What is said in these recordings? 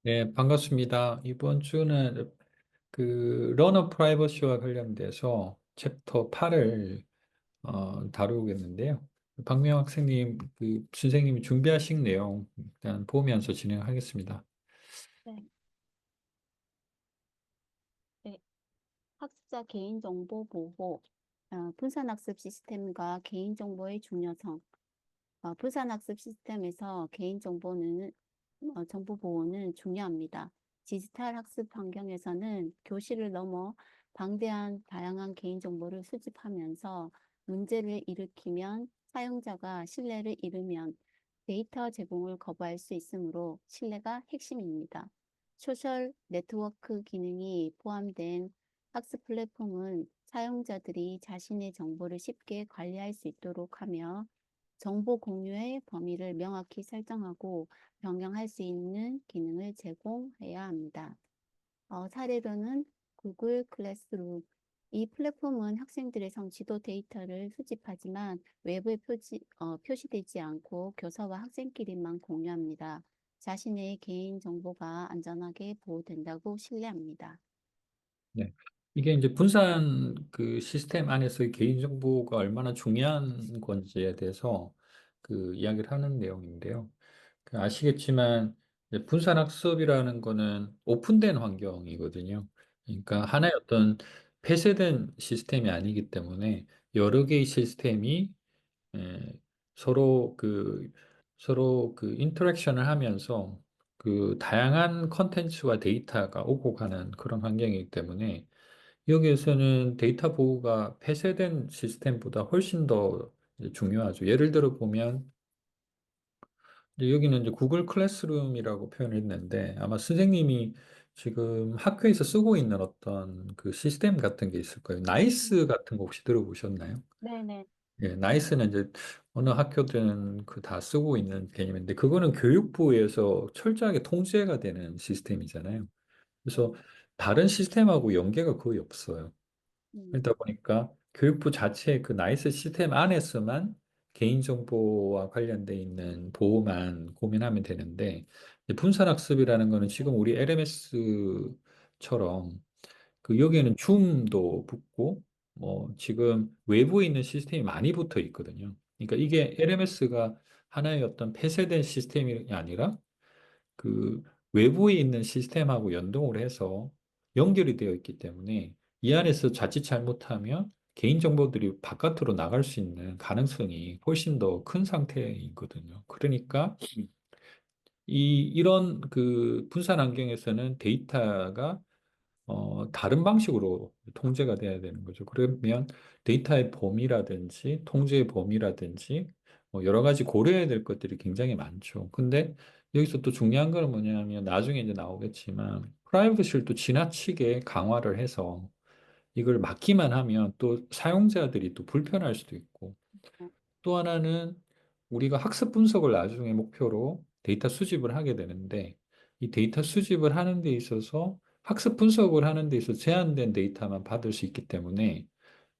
네, 반갑습니다. 이번 주는 그 러너 프라이버시와 관련돼서 챕터 8을 다루겠는데요. 박명 학생님, 그 선생님이 준비하신 내용 일단 보면서 진행하겠습니다. 네, 네. 학습자 개인정보 보호, 분산학습 시스템과 개인정보의 중요성. 분산학습 시스템에서 개인정보는, 정보 보호는 중요합니다. 디지털 학습 환경에서는 교실을 넘어 방대한 다양한 개인정보를 수집하면서 문제를 일으키면 사용자가 신뢰를 잃으면 데이터 제공을 거부할 수 있으므로 신뢰가 핵심입니다. 소셜 네트워크 기능이 포함된 학습 플랫폼은 사용자들이 자신의 정보를 쉽게 관리할 수 있도록 하며 정보 공유의 범위를 명확히 설정하고 변경할 수 있는 기능을 제공해야 합니다. 사례로는 구글 클래스룸. 이 플랫폼은 학생들의 성취도 데이터를 수집하지만 외부에 표시되지 않고 교사와 학생끼리만 공유합니다. 자신의 개인 정보가 안전하게 보호된다고 신뢰합니다. 네. 이게 이제 분산 그 시스템 안에서의 개인정보가 얼마나 중요한 건지에 대해서 그 이야기를 하는 내용인데요. 그 아시겠지만 이제 분산학습이라는 거는 오픈된 환경이거든요. 그러니까 하나의 어떤 폐쇄된 시스템이 아니기 때문에 여러 개의 시스템이 에, 서로 그 서로 그 인터랙션을 하면서 그 다양한 컨텐츠와 데이터가 오고 가는 그런 환경이기 때문에 여기에서는 데이터 보호가 폐쇄된 시스템보다 훨씬 더 이제 중요하죠. 예를 들어 보면 이제 여기는 이제 구글 클래스룸이라고 표현을 했는데 아마 선생님이 지금 학교에서 쓰고 있는 어떤 그 시스템 같은 게 있을 거예요. 나이스 같은 거 혹시 들어보셨나요? 네네. 예, 나이스는 이제 어느 학교든 그 다 쓰고 있는 개념인데 그거는 교육부에서 철저하게 통제가 되는 시스템이잖아요. 그래서 다른 시스템하고 연계가 거의 없어요. 음, 그러다 보니까 교육부 자체의 그 나이스 시스템 안에서만 개인정보와 관련돼 있는 보호만 고민하면 되는데 이제 분산학습이라는 거는 지금 우리 LMS처럼 그 여기에는 줌도 붙고 뭐 지금 외부에 있는 시스템이 많이 붙어 있거든요. 그러니까 이게 LMS가 하나의 어떤 폐쇄된 시스템이 아니라 그 외부에 있는 시스템하고 연동을 해서 연결이 되어 있기 때문에 이 안에서 자칫 잘못하면 개인정보들이 바깥으로 나갈 수 있는 가능성이 훨씬 더 큰 상태이거든요. 그러니까 이런 그 분산 환경에서는 데이터가 다른 방식으로 통제가 돼야 되는 거죠. 그러면 데이터의 범위라든지 통제의 범위라든지 뭐 여러 가지 고려해야 될 것들이 굉장히 많죠. 근데 여기서 또 중요한 건 뭐냐면 나중에 이제 나오겠지만 프라이버시를 또 지나치게 강화를 해서 이걸 막기만 하면 또 사용자들이 또 불편할 수도 있고 어, 또 하나는 우리가 학습 분석을 나중에 목표로 데이터 수집을 하게 되는데 이 데이터 수집을 하는 데 있어서 학습 분석을 하는 데 있어서 제한된 데이터만 받을 수 있기 때문에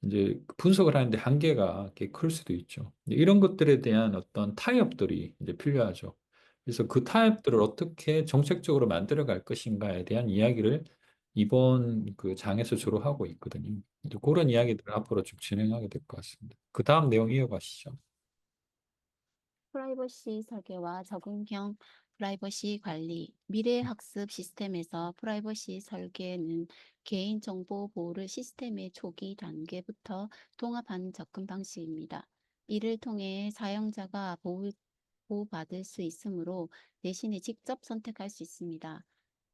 이제 분석을 하는데 한계가 꽤 클 수도 있죠. 이런 것들에 대한 어떤 타협들이 이제 필요하죠. 그래서 그 타협들을 어떻게 정책적으로 만들어 갈 것인가에 대한 이야기를 이번 그 장에서 주로 하고 있거든요. 이제 그런 이야기들을 앞으로 쭉 진행하게 될 것 같습니다. 그 다음 내용 이어가시죠. 프라이버시 설계와 적응형 프라이버시 관리, 미래 학습 시스템에서 프라이버시 설계는 개인정보 보호를 시스템의 초기 단계부터 통합한 접근 방식입니다. 이를 통해 사용자가 보호받을 수 있으므로 대신에 직접 선택할 수 있습니다.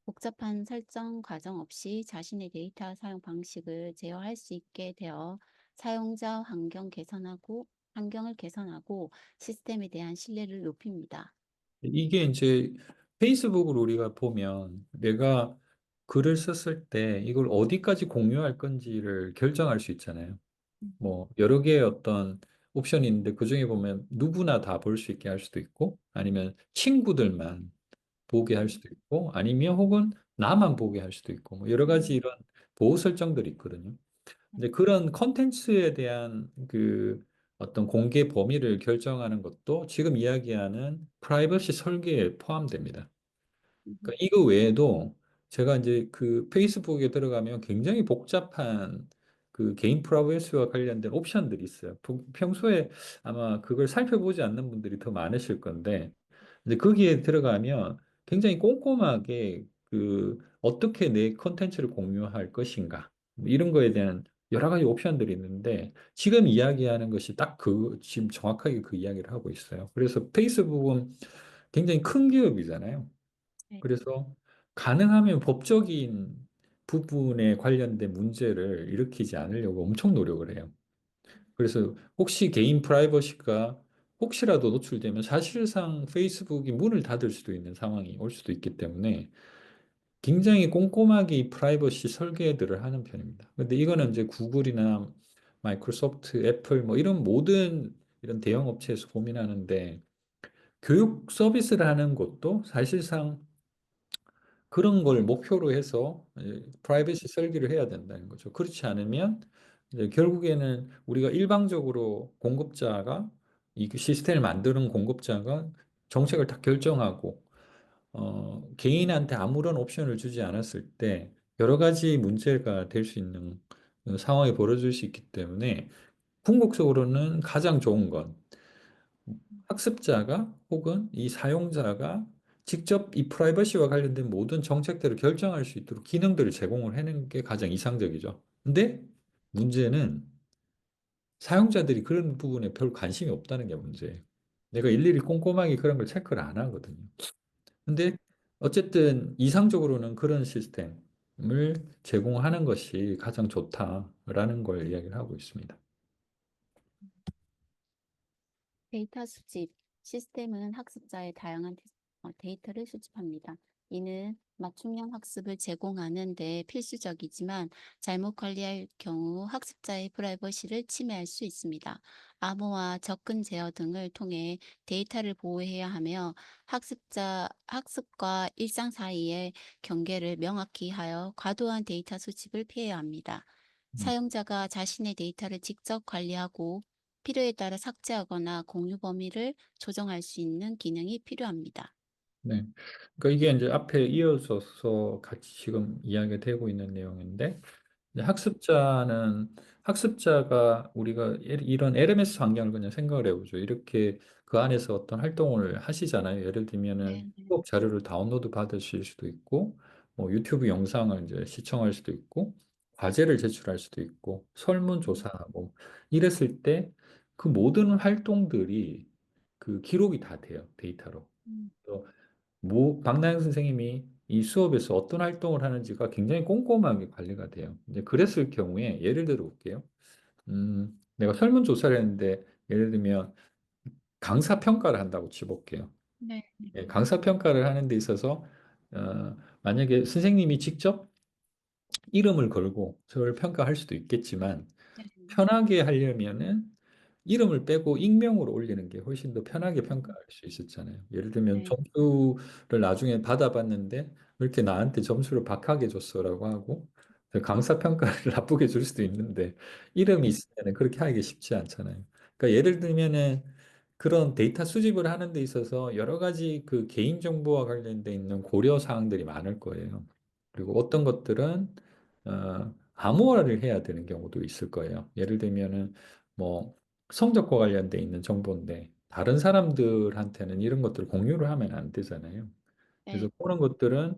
복잡한 설정 과정 없이 자신의 데이터 사용 방식을 제어할 수 있게 되어 사용자 환경을 개선하고 시스템에 대한 신뢰를 높입니다. 이게 이제 페이스북을 우리가 보면 내가 글을 썼을 때 이걸 어디까지 공유할 건지를 결정할 수 있잖아요. 뭐 여러 개의 어떤 옵션이 있는데 그중에 보면 누구나 다 볼 수 있게 할 수도 있고 아니면 친구들만 보게 할 음, 수도 있고 아니면 혹은 나만 보게 할 수도 있고 뭐 여러 가지 음, 이런 보호 설정들이 있거든요. 근데 그런 컨텐츠에 대한 그 어떤 공개 범위를 결정하는 것도 지금 이야기하는 프라이버시 설계에 포함됩니다. 음, 그러니까 이거 외에도 제가 이제 그 페이스북에 들어가면 굉장히 복잡한 그 개인 프라이버시와 관련된 옵션들이 있어요. 평소에 아마 그걸 살펴보지 않는 분들이 더 많으실 건데, 근데 거기에 들어가면 굉장히 꼼꼼하게 그 어떻게 내 컨텐츠를 공유할 것인가 뭐 이런 거에 대한 여러 가지 옵션들이 있는데 지금 이야기하는 것이 딱 그 지금 정확하게 그 이야기를 하고 있어요. 그래서 페이스북은 굉장히 큰 기업이잖아요. 네. 그래서 가능하면 법적인 부분에 관련된 문제를 일으키지 않으려고 엄청 노력을 해요. 그래서 혹시 개인 프라이버시가 혹시라도 노출되면 사실상 페이스북이 문을 닫을 수도 있는 상황이 올 수도 있기 때문에 굉장히 꼼꼼하게 이 프라이버시 설계들을 하는 편입니다. 근데 이거는 이제 구글이나 마이크로소프트, 애플 뭐 이런 모든 이런 대형 업체에서 고민하는데 교육 서비스를 하는 곳도 사실상 그런 걸 목표로 해서 프라이버시 설계를 해야 된다는 거죠. 그렇지 않으면 이제 결국에는 우리가 일방적으로 공급자가 이 시스템을 만드는 공급자가 정책을 다 결정하고 개인한테 아무런 옵션을 주지 않았을 때 여러 가지 문제가 될 수 있는 상황이 벌어질 수 있기 때문에 궁극적으로는 가장 좋은 건 학습자가 혹은 이 사용자가 직접 이 프라이버시와 관련된 모든 정책들을 결정할 수 있도록 기능들을 제공을 해내는 게 가장 이상적이죠. 근데 문제는 사용자들이 그런 부분에 별 관심이 없다는 게 문제예요. 내가 일일이 꼼꼼하게 그런 걸 체크를 안 하거든요. 근데 어쨌든 이상적으로는 그런 시스템을 제공하는 것이 가장 좋다라는 걸 이야기를 하고 있습니다. 데이터 수집 시스템은 학습자의 다양한 데이터를 수집합니다. 이는 맞춤형 학습을 제공하는 데 필수적이지만 잘못 관리할 경우 학습자의 프라이버시를 침해할 수 있습니다. 암호화, 접근 제어 등을 통해 데이터를 보호해야 하며 학습과 일상 사이의 경계를 명확히 하여 과도한 데이터 수집을 피해야 합니다. 음. 사용자가 자신의 데이터를 직접 관리하고 필요에 따라 삭제하거나 공유 범위를 조정할 수 있는 기능이 필요합니다. 네. 그러니까 이게 이제 앞에 이어져서 같이 지금 이야기가 되고 있는 내용인데, 이제 학습자가 우리가 이런 LMS 환경을 그냥 생각을 해보죠. 이렇게 그 안에서 어떤 활동을 하시잖아요. 예를 들면은 네, 수업 자료를 다운로드 받으실 수도 있고, 뭐 유튜브 영상을 이제 시청할 수도 있고, 과제를 제출할 수도 있고, 설문조사 뭐 이랬을 때 그 모든 활동들이 그 기록이 다 돼요. 데이터로. 음, 박나영 선생님이 이 수업에서 어떤 활동을 하는지가 굉장히 꼼꼼하게 관리가 돼요. 이제 그랬을 경우에 예를 들어 볼게요. 내가 설문조사를 했는데 예를 들면 강사 평가를 한다고 치볼게요. 네, 예, 강사 평가를 하는 데 있어서 만약에 선생님이 직접 이름을 걸고 저를 평가할 수도 있겠지만 네, 편하게 하려면은 이름을 빼고 익명으로 올리는 게 훨씬 더 편하게 음, 평가할 수 있었잖아요. 예를 들면 네, 점수를 나중에 받아봤는데 왜 이렇게 나한테 점수를 박하게 줬어라고 하고 강사 평가를 나쁘게 줄 수도 있는데 이름이 네, 있으면 그렇게 하기 쉽지 않잖아요. 그러니까 예를 들면은 그런 데이터 수집을 하는 데 있어서 여러 가지 그 개인 정보와 관련돼 있는 고려 사항들이 많을 거예요. 그리고 어떤 것들은 암호화를 해야 되는 경우도 있을 거예요. 예를 들면은 뭐 성적과 관련돼 있는 정보인데 다른 사람들한테는 이런 것들을 공유를 하면 안 되잖아요. 그래서 네, 그런 것들은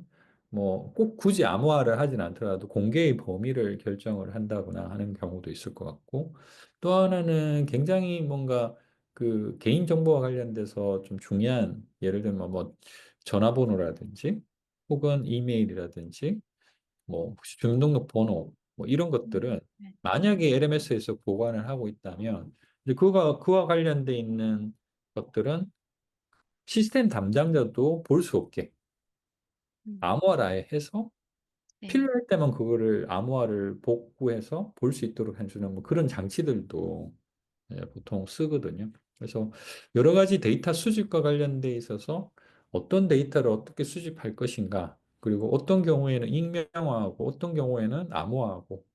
뭐 꼭 굳이 암호화를 하진 않더라도 공개의 범위를 결정을 한다거나 하는 경우도 있을 것 같고 또 하나는 굉장히 뭔가 그 개인 정보와 관련돼서 좀 중요한 예를 들면 뭐 전화번호라든지 혹은 이메일이라든지 뭐 혹시 주민등록번호 뭐 이런 것들은 네, 만약에 LMS에서 보관을 하고 있다면 이제 그와 관련돼 있는 것들은 시스템 담당자도 볼 수 없게 음, 암호화를 아예 해서 네, 필요할 때만 그거를 암호화를 복구해서 볼 수 있도록 해주는 뭐 그런 장치들도 보통 쓰거든요. 그래서 여러 가지 데이터 수집과 관련돼 있어서 어떤 데이터를 어떻게 수집할 것인가, 그리고 어떤 경우에는 익명화하고 어떤 경우에는 암호화하고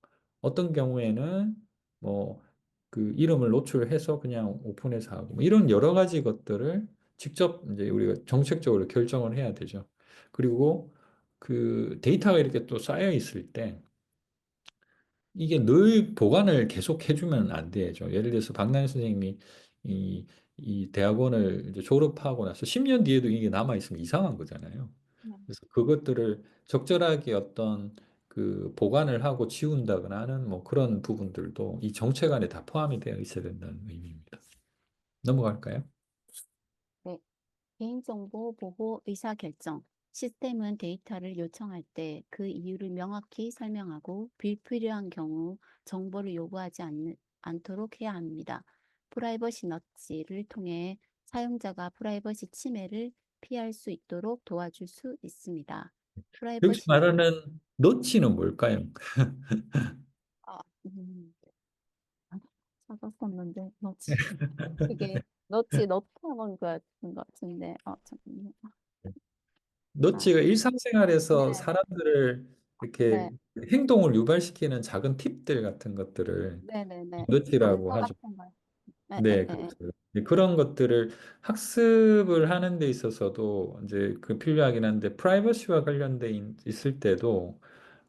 어떤 경우에는 뭐 그 이름을 노출해서 그냥 오픈해서 하고 뭐 이런 여러 가지 것들을 직접 이제 우리가 정책적으로 결정을 해야 되죠. 그리고 그 데이터가 이렇게 또 쌓여 있을 때 이게 늘 보관을 계속 해주면 안 되죠. 예를 들어서 박나래 선생님이 이, 이 대학원을 이제 졸업하고 나서 10년 뒤에도 이게 남아있으면 이상한 거잖아요. 네. 그래서 그것들을 적절하게 어떤 그 보관을 하고 지운다거나 하는 뭐 그런 부분들도 이 정책 안에 다 포함이 되어 있어야 된다는 의미입니다. 넘어갈까요? 네. 개인정보 보호 의사결정. 시스템은 데이터를 요청할 때 그 이유를 명확히 설명하고 불필요한 경우 정보를 요구하지 않도록 해야 합니다. 프라이버시 너치를 통해 사용자가 프라이버시 침해를 피할 수 있도록 도와줄 수 있습니다. 여기서 프라이버시 너, 말하는 너치는 뭘까요? 아, 찾았었는데 너치 그게 너치 너트하는 거 같은 것 같은데 잠깐만요. 아, 너치가 일상생활에서 네, 사람들을 이렇게 네, 행동을 유발시키는 작은 팁들 같은 것들을 네, 네, 네. 너치라고 단서 하죠. 같은 거. 네, 네, 네, 네. 그렇죠. 네, 그런 것들을 학습을 하는 데 있어서도 이제 그 필요하긴 한데 프라이버시와 관련돼 있을 때도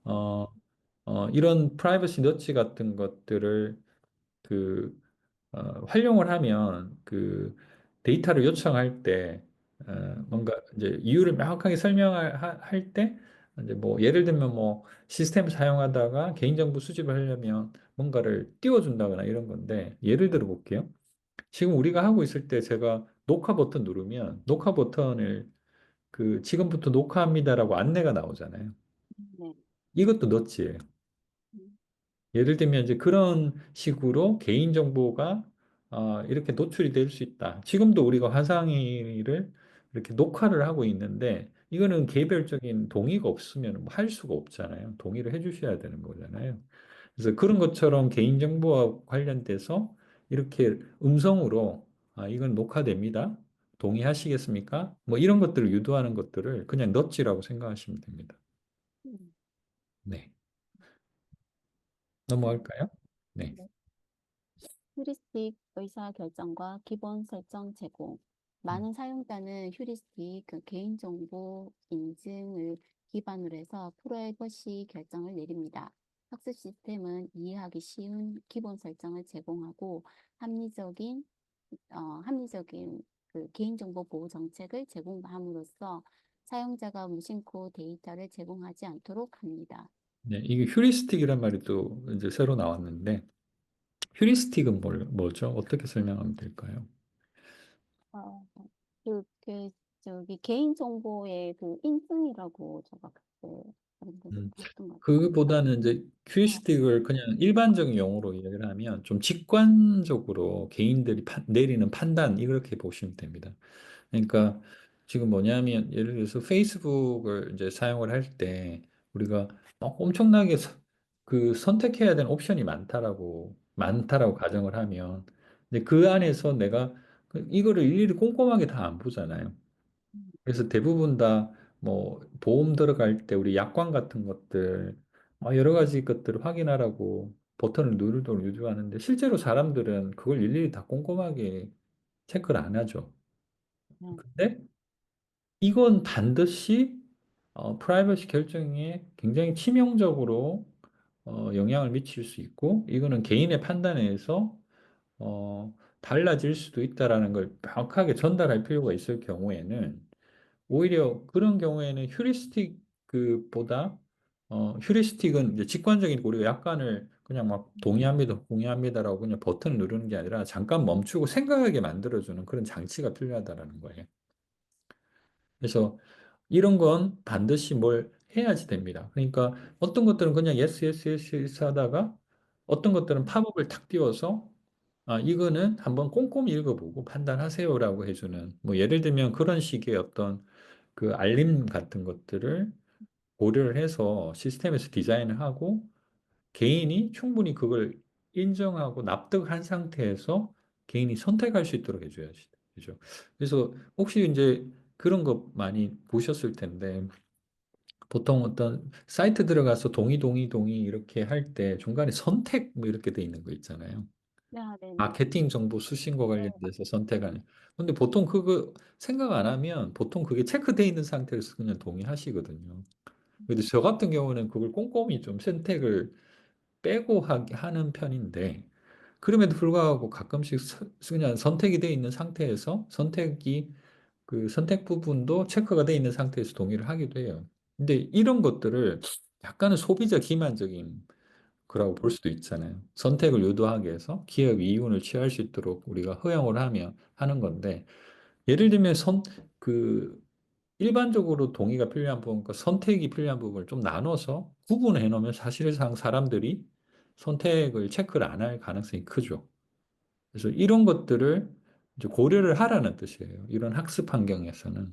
어, 이런 프라이버시 너치 같은 것들을 그 활용을 하면 그 데이터를 요청할 때 뭔가 이제 이유를 명확하게 설명할 할 때 이제 뭐 예를 들면 뭐 시스템을 사용하다가 개인정보 수집을 하려면 뭔가를 띄워준다거나 이런 건데 예를 들어 볼게요. 지금 우리가 하고 있을 때 제가 녹화 버튼 누르면 녹화 버튼을 그 지금부터 녹화합니다라고 안내가 나오잖아요. 네. 이것도 너치예요. 음, 예를 들면 이제 그런 식으로 개인정보가 이렇게 노출이 될 수 있다. 지금도 우리가 화상회의를 이렇게 녹화를 하고 있는데 이거는 개별적인 동의가 없으면 뭐할 수가 없잖아요. 동의를 해주셔야 되는 거잖아요. 그래서 그런 것처럼 개인정보와 관련돼서 이렇게 음성으로 이건 녹화됩니다. 동의하시겠습니까? 뭐 이런 것들을 유도하는 것들을 그냥 넛지라고 생각하시면 됩니다. 음, 네. 음, 넘어갈까요? 네. 네. 휴리스틱 의사결정과 기본 설정 제공. 음. 많은 사용자는 휴리스틱 그 개인정보 인증을 기반으로 해서 프라이버시 결정을 내립니다. 학습 시스템은 이해하기 쉬운 기본 설정을 제공하고 합리적인 합리적인 그 개인정보 보호 정책을 제공함으로써 사용자가 무심코 데이터를 제공하지 않도록 합니다. 네, 이게 휴리스틱이란 말이 또 이제 새로 나왔는데, 휴리스틱은 뭐죠? 어떻게 설명하면 될까요? 어, 저기 개인정보의 그 인증이라고 제가 그때 음, 했던 것 같아요. 그보다는 이제 네. 휴리스틱을 그냥 일반적인 용어로 이야기를 하면 좀 직관적으로 개인들이 내리는 판단, 이렇게 보시면 됩니다. 그러니까 지금 뭐냐면 예를 들어서 페이스북을 이제 사용을 할 때 우리가 막 엄청나게 그 선택해야 되는 옵션이 많다라고 가정을 하면 근데 그 안에서 내가 이거를 일일이 꼼꼼하게 다 안 보잖아요. 그래서 대부분 다 뭐 보험 들어갈 때 우리 약관 같은 것들 여러 가지 것들을 확인하라고 버튼을 누르도록 유도하는데 실제로 사람들은 그걸 일일이 다 꼼꼼하게 체크를 안 하죠. 네. 근데 이건 반드시 프라이버시 결정에 굉장히 치명적으로 영향을 미칠 수 있고, 이거는 개인의 판단에 의해서 달라질 수도 있다라는 걸 명확하게 전달할 필요가 있을 경우에는, 오히려 그런 경우에는 휴리스틱 그보다 휴리스틱은 이제 직관적인 우리가 약관을 그냥 막 동의합니다, 동의합니다라고 그냥 버튼을 누르는 게 아니라 잠깐 멈추고 생각하게 만들어주는 그런 장치가 필요하다라는 거예요. 그래서 이런 건 반드시 뭘 해야지 됩니다. 그러니까 어떤 것들은 그냥 yes, yes, yes, yes 하다가 어떤 것들은 팝업을 탁 띄워서 이거는 한번 꼼꼼히 읽어보고 판단하세요라고 해주는 뭐 예를 들면 그런 식의 어떤 그 알림 같은 것들을 고려를 해서 시스템에서 디자인을 하고 개인이 충분히 그걸 인정하고 납득한 상태에서 개인이 선택할 수 있도록 해줘야지. 그죠? 그래서 혹시 이제 그런 거 많이 보셨을 텐데 보통 어떤 사이트 들어가서 동의, 동의, 동의 이렇게 할 때 중간에 선택 뭐 이렇게 돼 있는 거 있잖아요. 아, 네네. 마케팅 정보 수신과 네, 관련돼서 선택하는. 근데 보통 그거 생각 안 하면 보통 그게 체크돼 있는 상태에서 그냥 동의하시거든요. 근데 저 같은 경우는 그걸 꼼꼼히 좀 선택을 빼고 하는 편인데, 그럼에도 불구하고 가끔씩 그냥 선택이 돼 있는 상태에서 그 선택 부분도 체크가 돼 있는 상태에서 동의를 하기도 해요. 근데 이런 것들을 약간은 소비자 기만적인 거라고 볼 수도 있잖아요. 선택을 유도하게 해서 기업 이윤을 취할 수 있도록 우리가 허용을 하면 하는 건데, 예를 들면 그, 일반적으로 동의가 필요한 부분과 선택이 필요한 부분을 좀 나눠서 구분해 놓으면 사실상 사람들이 선택을 체크를 안 할 가능성이 크죠. 그래서 이런 것들을 이제 고려를 하라는 뜻이에요. 이런 학습 환경에서는.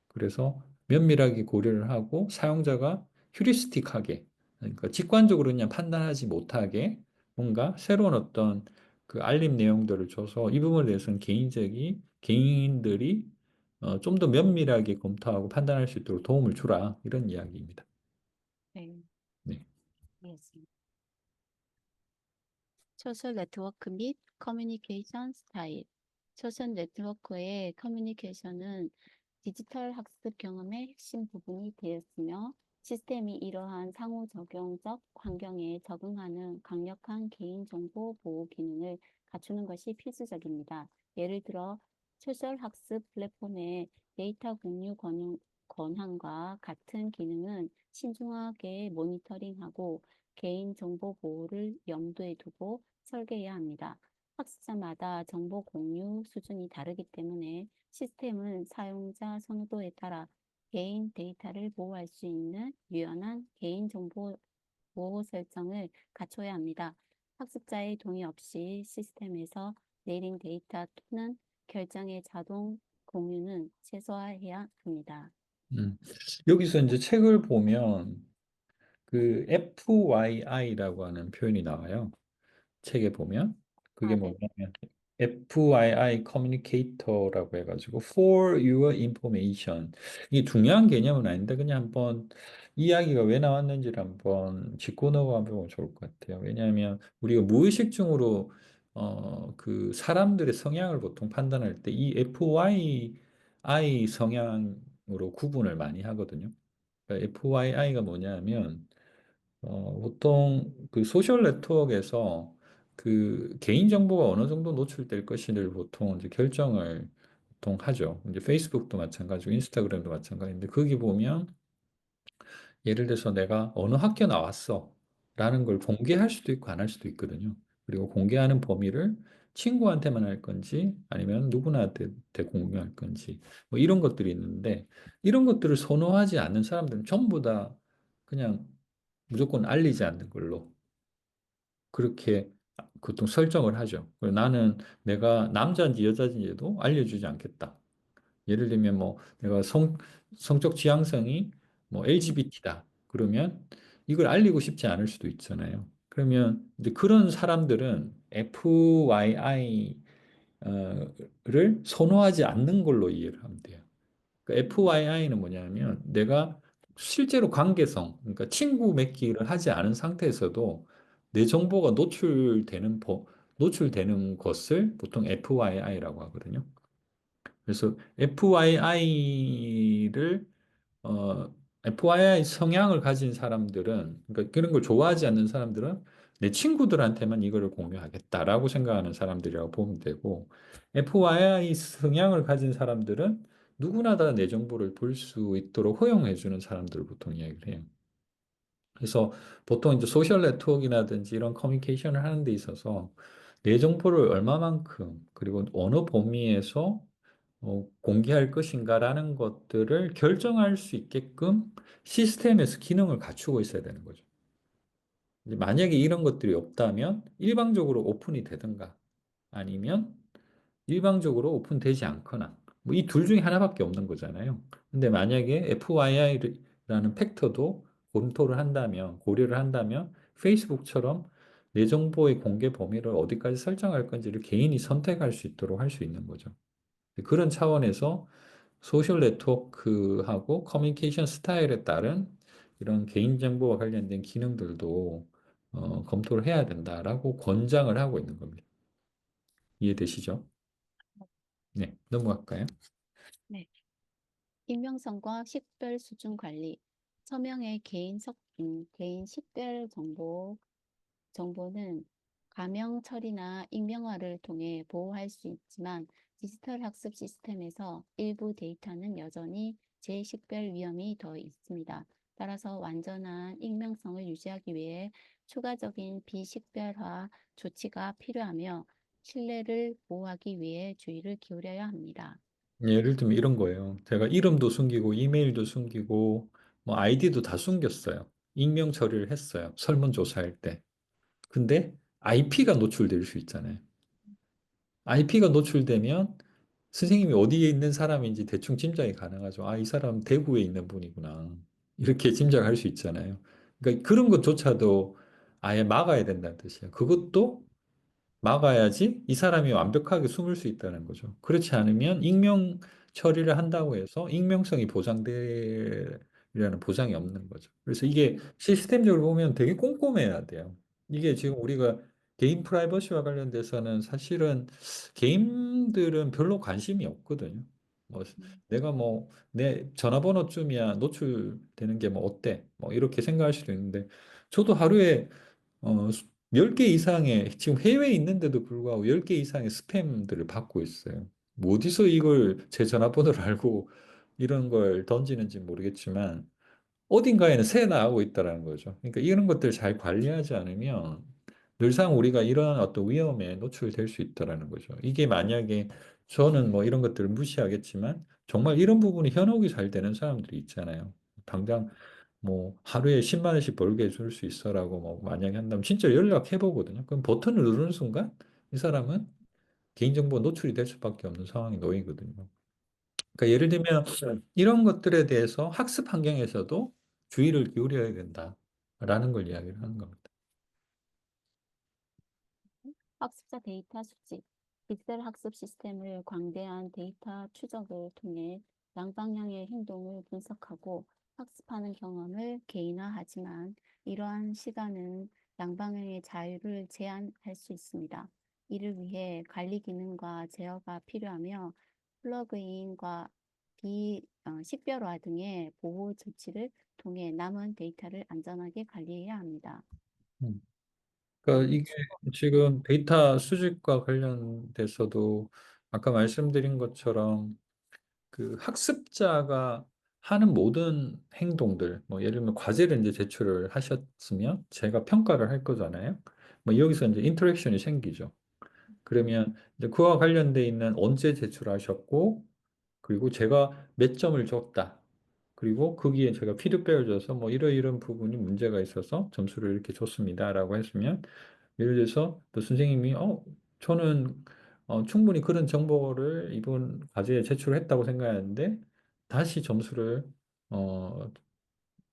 그래서 면밀하게 고려를 하고 사용자가 휴리스틱하게, 그러니까 직관적으로 그냥 판단하지 못하게 뭔가 새로운 어떤 그 알림 내용들을 줘서 이 부분에 대해서는 개인들이 좀 더 면밀하게 검토하고 판단할 수 있도록 도움을 주라. 이런 이야기입니다. 네, 네. 알겠습니다. 소셜 네트워크 및 커뮤니케이션 스타일. 소셜 네트워크의 커뮤니케이션은 디지털 학습 경험의 핵심 부분이 되었으며 시스템이 이러한 상호작용적 환경에 적응하는 강력한 개인정보 보호 기능을 갖추는 것이 필수적입니다. 예를 들어 소셜 학습 플랫폼의 데이터 공유 권한과 같은 기능은 신중하게 모니터링하고 개인정보 보호를 염두에 두고 설계해야 합니다. 학습자마다 정보 공유 수준이 다르기 때문에 시스템은 사용자 선호도에 따라 개인 데이터를 보호할 수 있는 유연한 개인정보 보호 설정을 갖춰야 합니다. 학습자의 동의 없이 시스템에서 내린 데이터 또는 결정의 자동 공유는 최소화해야 합니다. 음. 여기서 이제 책을 보면 그 FYI라고 하는 표현이 나와요. 책에 보면 그게 아, 네. 뭐냐면 FYI 커뮤니케이터라고 해가지고 For Your Information, 이게 중요한 개념은 아닌데 그냥 한번 이야기가 왜 나왔는지를 한번 짚고 넘어가면 좋을 것 같아요. 왜냐하면 우리가 무의식 중으로 그 사람들의 성향을 보통 판단할 때 이 FYI 성향으로 구분을 많이 하거든요. 그러니까 FYI가 뭐냐면 보통 그 소셜 네트워크에서 그 개인 정보가 어느 정도 노출될 것인지를 보통 이제 결정을 보통 하죠. 이제 페이스북도 마찬가지고 인스타그램도 마찬가지인데 거기 보면 예를 들어서 내가 어느 학교 나왔어 라는 걸 공개할 수도 있고 안 할 수도 있거든요. 그리고 공개하는 범위를 친구한테만 할 건지 아니면 누구나한테 공유할 건지 뭐 이런 것들이 있는데, 이런 것들을 선호하지 않는 사람들은 전부 다 그냥 무조건 알리지 않는 걸로 그렇게 보통 설정을 하죠. 그리고 나는 내가 남자인지 여자인지도 알려주지 않겠다. 예를 들면 뭐 내가 성적 지향성이 뭐 LGBT다. 그러면 이걸 알리고 싶지 않을 수도 있잖아요. 그러면 이제 그런 사람들은 FYI를 선호하지 않는 걸로 이해를 하면 돼요. 그 FYI는 뭐냐면 내가 실제로 관계성, 그러니까 친구 맺기를 하지 않은 상태에서도 내 정보가 노출되는 것을 보통 FYI라고 하거든요. 그래서 어, FYI 성향을 가진 사람들은, 그러니까 그런 걸 좋아하지 않는 사람들은 내 친구들한테만 이거를 공유하겠다라고 생각하는 사람들이라고 보면 되고, FYI 성향을 가진 사람들은 누구나 다 내 정보를 볼 수 있도록 허용해주는 사람들을 보통 이야기를 해요. 그래서 보통 이제 소셜 네트워크라든지 이런 커뮤니케이션을 하는 데 있어서 내 정보를 얼마만큼 그리고 어느 범위에서 공개할 것인가라는 것들을 결정할 수 있게끔 시스템에서 기능을 갖추고 있어야 되는 거죠. 이제 만약에 이런 것들이 없다면 일방적으로 오픈이 되든가 아니면 일방적으로 오픈되지 않거나 뭐 이 둘 중에 하나밖에 없는 거잖아요. 근데 만약에 FYI라는 팩터도 고려를 한다면 페이스북처럼 내 정보의 공개 범위를 어디까지 설정할 건지를 개인이 선택할 수 있도록 할 수 있는 거죠. 그런 차원에서 소셜 네트워크하고 커뮤니케이션 스타일에 따른 이런 개인정보와 관련된 기능들도 검토를 해야 된다라고 권장을 하고 있는 겁니다. 이해되시죠? 네, 넘어갈까요? 네. 익명성과 식별 수준 관리. 서명의 개인 식별 정보는 가명 처리나 익명화를 통해 보호할 수 있지만 디지털 학습 시스템에서 일부 데이터는 여전히 재식별 위험이 더 있습니다. 따라서 완전한 익명성을 유지하기 위해 추가적인 비식별화 조치가 필요하며 신뢰를 보호하기 위해 주의를 기울여야 합니다. 예를 들면 이런 거예요. 제가 이름도 숨기고 이메일도 숨기고 뭐 아이디도 다 숨겼어요. 익명 처리를 했어요. 설문조사할 때. 근데 IP가 노출될 수 있잖아요. IP가 노출되면 선생님이 어디에 있는 사람인지 대충 짐작이 가능하죠. 아, 이 사람 대구에 있는 분이구나. 이렇게 짐작할 수 있잖아요. 그러니까 그런 것조차도 아예 막아야 된다는 뜻이에요. 그것도 막아야지 이 사람이 완벽하게 숨을 수 있다는 거죠. 그렇지 않으면 익명 처리를 한다고 해서 익명성이 보장되리라는 보장이 없는 거죠. 그래서 이게 시스템적으로 보면 되게 꼼꼼해야 돼요. 이게 지금 우리가 개인 프라이버시와 관련돼서는 사실은 개인들은 별로 관심이 없거든요. 뭐 내가 뭐 내 전화번호쯤이야 노출되는 게 뭐 어때? 뭐 이렇게 생각할 수도 있는데 저도 하루에 10개 이상의, 지금 해외에 있는데도 불구하고 10개 이상의 스팸들을 받고 있어요. 뭐 어디서 이걸 제 전화번호를 알고 이런 걸 던지는지 모르겠지만 어딘가에는 새 나오고 있다는 거죠. 그러니까 이런 것들 잘 관리하지 않으면 늘상 우리가 이러한 어떤 위험에 노출될 수 있다는 거죠. 이게 만약에 저는 뭐 이런 것들을 무시하겠지만 정말 이런 부분이 현혹이 잘 되는 사람들이 있잖아요. 당장 뭐 하루에 10만 원씩 벌게 해줄 수 있어라고 뭐 만약에 한다면 진짜 연락해 보거든요. 그럼 버튼을 누르는 순간 이 사람은 개인정보 노출이 될 수밖에 없는 상황이 놓이거든요. 그러니까 예를 들면 이런 것들에 대해서 학습 환경에서도 주의를 기울여야 된다라는 걸 이야기를 하는 겁니다. 학습자 데이터 수집, 빅셀 학습 시스템을 광대한 데이터 추적을 통해 양방향의 행동을 분석하고 학습하는 경험을 개인화하지만 이러한 시간은 양방향의 자유를 제한할 수 있습니다. 이를 위해 관리 기능과 제어가 필요하며 플러그인과 식별화 등의 보호 조치를 통해 남은 데이터를 안전하게 관리해야 합니다. 음. 그러니까 이게 추가. 지금 데이터 수집과 관련돼서도 아까 말씀드린 것처럼 그 학습자가 하는 모든 행동들, 뭐 예를 들면 과제를 이제 제출을 하셨으면 제가 평가를 할 거잖아요. 뭐 여기서 이제 인터랙션이 생기죠. 그러면 이제 그와 관련돼 있는 언제 제출하셨고, 그리고 제가 몇 점을 줬다. 그리고 거기에 제가 피드백을 줘서 뭐 이러이런 부분이 문제가 있어서 점수를 이렇게 줬습니다라고 했으면 예를 들어서 또 선생님이 저는 충분히 그런 정보를 이번 과제에 제출했다고 생각하는데 다시 점수를 어,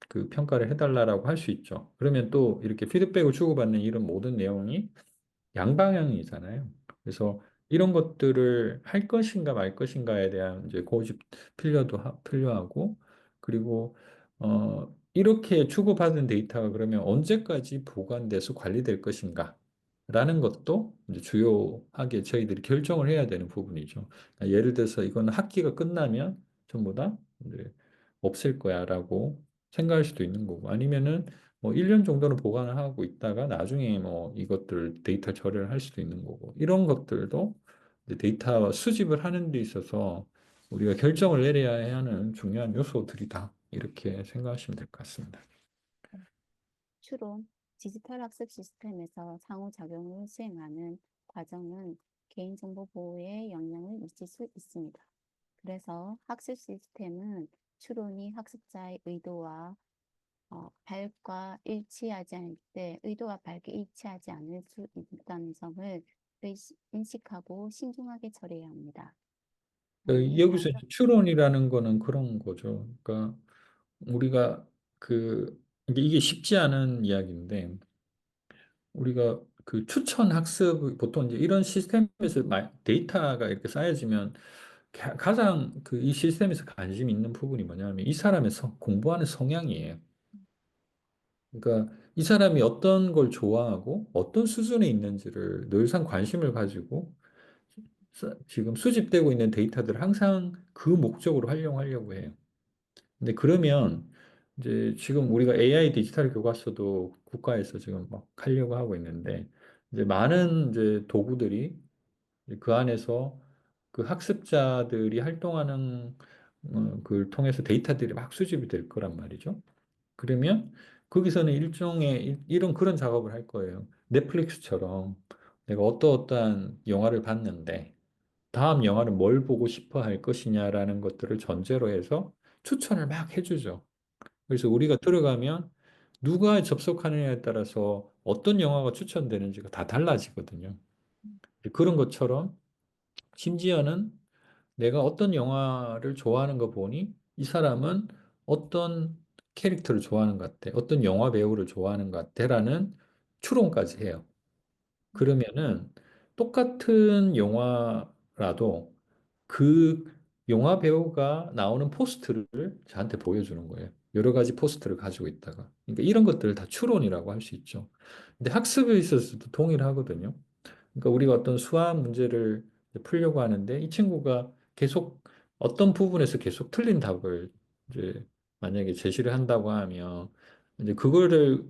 그 평가를 해달라고 할 수 있죠. 그러면 또 이렇게 피드백을 주고받는 이런 모든 내용이 양방향이잖아요. 그래서 이런 것들을 할 것인가 말 것인가에 대한 이제 고집 필요하고 그리고 이렇게 주고받은 데이터가 그러면 언제까지 보관돼서 관리될 것인가 라는 것도 이제 주요하게 저희들이 결정을 해야 되는 부분이죠. 그러니까 예를 들어서 이거는 학기가 끝나면 전부 다 이제 없앨 거야라고 생각할 수도 있는 거고 아니면은 뭐 1년 정도는 보관을 하고 있다가 나중에 뭐 이것들 데이터 처리를 할 수도 있는 거고 이런 것들도 이제 데이터 수집을 하는 데 있어서 우리가 결정을 내려야 하는 중요한 요소들이다. 이렇게 생각하시면 될 것 같습니다. 추론, 디지털 학습 시스템에서 상호작용을 수행하는 과정은 개인정보 보호에 영향을 미칠 수 있습니다. 그래서 학습 시스템은 추론이 학습자의 의도와 밝게 일치하지 않을 수 있다는 점을 인식하고 신중하게 처리해야 합니다. 여기서 다음으로 이제 추론이라는 거는 그런 거죠. 그러니까 우리가 그 이게 쉽지 않은 이야기인데 우리가 그 추천 학습 보통 이제 이런 시스템에서 데이터가 이렇게 쌓여지면 가장 그 이 시스템에서 관심 있는 부분이 뭐냐면 이 사람의 공부하는 성향이에요. 그러니까 이 사람이 어떤 걸 좋아하고 어떤 수준에 있는지를 늘상 관심을 가지고 지금 수집되고 있는 데이터들을 항상 그 목적으로 활용하려고 해요. 근데 그러면 이제 지금 우리가 AI 디지털 교과서도 국가에서 지금 막 하려고 하고 있는데 이제 많은 이제 도구들이 그 안에서 그 학습자들이 활동하는 그걸 통해서 데이터들이 막 수집이 될 거란 말이죠. 그러면 거기서는 일종의 이런 그런 작업을 할 거예요. 넷플릭스처럼 내가 어떠어떠한 영화를 봤는데 다음 영화는 뭘 보고 싶어 할 것이냐라는 것들을 전제로 해서 추천을 막 해주죠. 그래서 우리가 들어가면 누가 접속하느냐에 따라서 어떤 영화가 추천되는지가 다 달라지거든요. 그런 것처럼 심지어는 내가 어떤 영화를 좋아하는 거 보니 이 사람은 어떤 캐릭터를 좋아하는 것 같아. 어떤 영화 배우를 좋아하는 것 같아라는 추론까지 해요. 그러면은 똑같은 영화라도 그 영화 배우가 나오는 포스트를 저한테 보여주는 거예요. 여러 가지 포스트를 가지고 있다가. 그러니까 이런 것들을 다 추론이라고 할 수 있죠. 근데 학습에 있어서도 동일하거든요. 그러니까 우리가 어떤 수학 문제를 풀려고 하는데 이 친구가 계속 어떤 부분에서 계속 틀린 답을 이제 만약에 제시를 한다고 하면 이제 그거를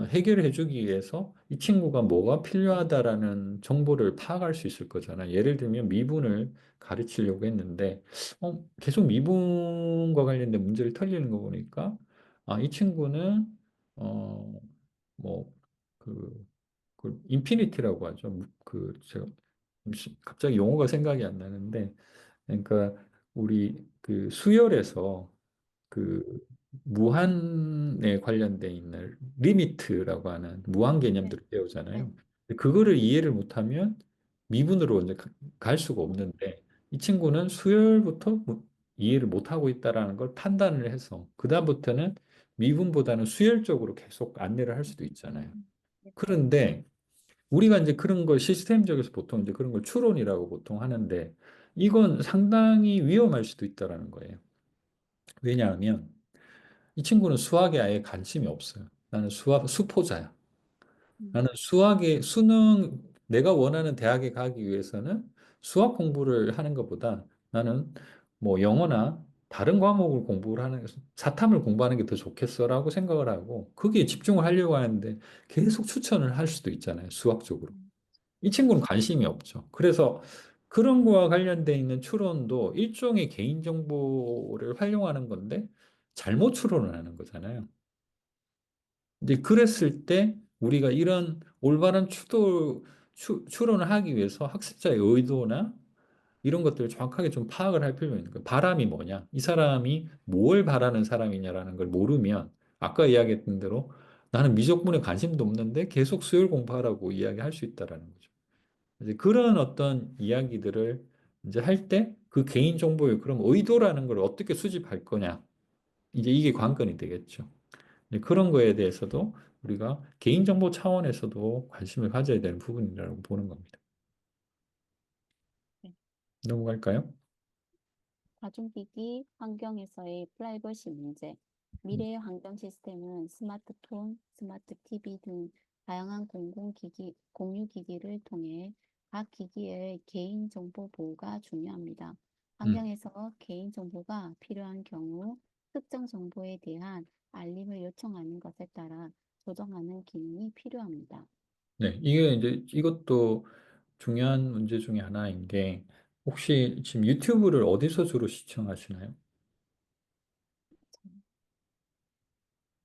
해결해 주기 위해서 이 친구가 뭐가 필요하다라는 정보를 파악할 수 있을 거잖아. 예를 들면 미분을 가르치려고 했는데 계속 미분과 관련된 문제를 털리는 거 보니까 이 친구는 어, 뭐 그 인피니티라고 하죠. 그 제가 갑자기 용어가 생각이 안 나는데 그러니까 우리 그 수열에서 그 무한에 관련돼 있는 리미트라고 하는 무한 네, 개념들을 네. 배우잖아요. 근데 그거를 이해를 못하면 미분으로 이제 갈 수가 음, 없는데 이 친구는 수열부터 이해를 못하고 있다라는 걸 판단을 해서 그다음부터는 미분보다는 수열 쪽으로 계속 안내를 할 수도 있잖아요. 네, 그런데 우리가 이제 그런 걸 시스템적에서 보통 이제 그런 걸 추론이라고 보통 하는데 이건 상당히 위험할 수도 있다라는 거예요. 왜냐하면 이 친구는 수학에 아예 관심이 없어요. 나는 수포자야. 음, 나는 수학의 수능 내가 원하는 대학에 가기 위해서는 수학 공부를 하는 것보다 나는 뭐 영어나 다른 과목을 공부를 하는 사탐을 공부하는 게 더 좋겠어라고 생각을 하고 거기에 집중을 하려고 하는데 계속 추천을 할 수도 있잖아요. 수학 적으로. 음, 이 친구는 관심이 없죠. 그래서 그런 거와 관련돼 있는 추론도 일종의 개인정보를 활용하는 건데 잘못 추론을 하는 거잖아요. 이제 그랬을 때 우리가 이런 올바른 추론을 하기 위해서 학습자의 의도나 이런 것들을 정확하게 좀 파악을 할 필요가 있는 거예요. 바람이 뭐냐? 이 사람이 뭘 바라는 사람이냐라는 걸 모르면 아까 이야기했던 대로 나는 미적분에 관심도 없는데 계속 수열 공부하라고 이야기할 수 있다라는 거죠. 이제 그런 어떤 이야기들을 이제 할 때 그 개인정보의 그럼 의도라는 걸 어떻게 수집할 거냐. 이제 이게 관건이 되겠죠. 이제 그런 거에 대해서도 우리가 개인정보 차원에서도 관심을 가져야 되는 부분이라고 보는 겁니다. 네. 넘어갈까요? 다중기기 환경에서의 프라이버시 문제. 미래의 환경 시스템은 스마트폰, 스마트 TV 등 다양한 공공기기, 공유기기를 통해 각 기기의 개인정보 보호가 중요합니다. 음. 환경에서 개인정보가 필요한 경우 특정 정보에 대한 알림을 요청하는 것에 따라 조정하는 기능이 필요합니다. 네, 이게 이제 이것도 중요한 문제 중에 하나인 게 혹시 지금 유튜브를 어디서 주로 시청하시나요?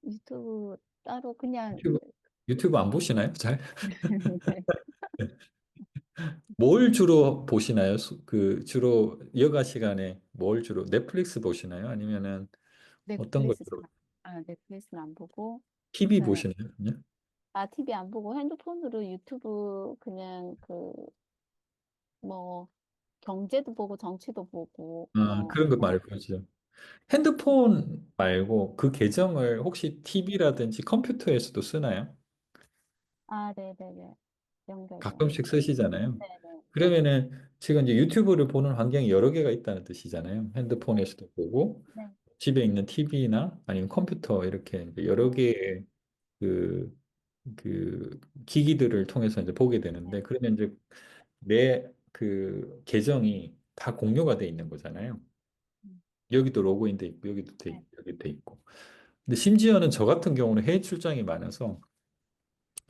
유튜브 따로 그냥 유튜브, 유튜브 안 보시나요? 잘? 네. 뭘 주로 보시나요? 그 주로 여가 시간에 뭘 주로 넷플릭스 보시나요? 아니면은 어떤 걸 넷플릭스 주로 넷플릭스는 안 보고 TV 네. 보시나요? 그냥? TV 안 보고 핸드폰으로 유튜브 그냥 그 뭐 경제도 보고 정치도 보고 뭐 그런 거 말고 그죠. 핸드폰 말고 그 계정을 혹시 TV라든지 컴퓨터에서도 쓰나요? 네네네 연결돼요. 가끔씩 쓰시잖아요. 네네. 그러면은 지금 이제 유튜브를 보는 환경이 여러 개가 있다는 뜻이잖아요. 네. 핸드폰에서도 보고 네. 집에 있는 TV나 아니면 컴퓨터 이렇게 이제 여러 네. 개의 그, 기기들을 통해서 이제 보게 네. 되는데 그러면 이제 내 그 계정이 다 공유가 돼 있는 거잖아요. 음, 여기도 로그인 돼 있고 여기도 돼 네. 있고 여기도 돼 있고. 근데 심지어는 저 같은 경우는 해외 출장이 많아서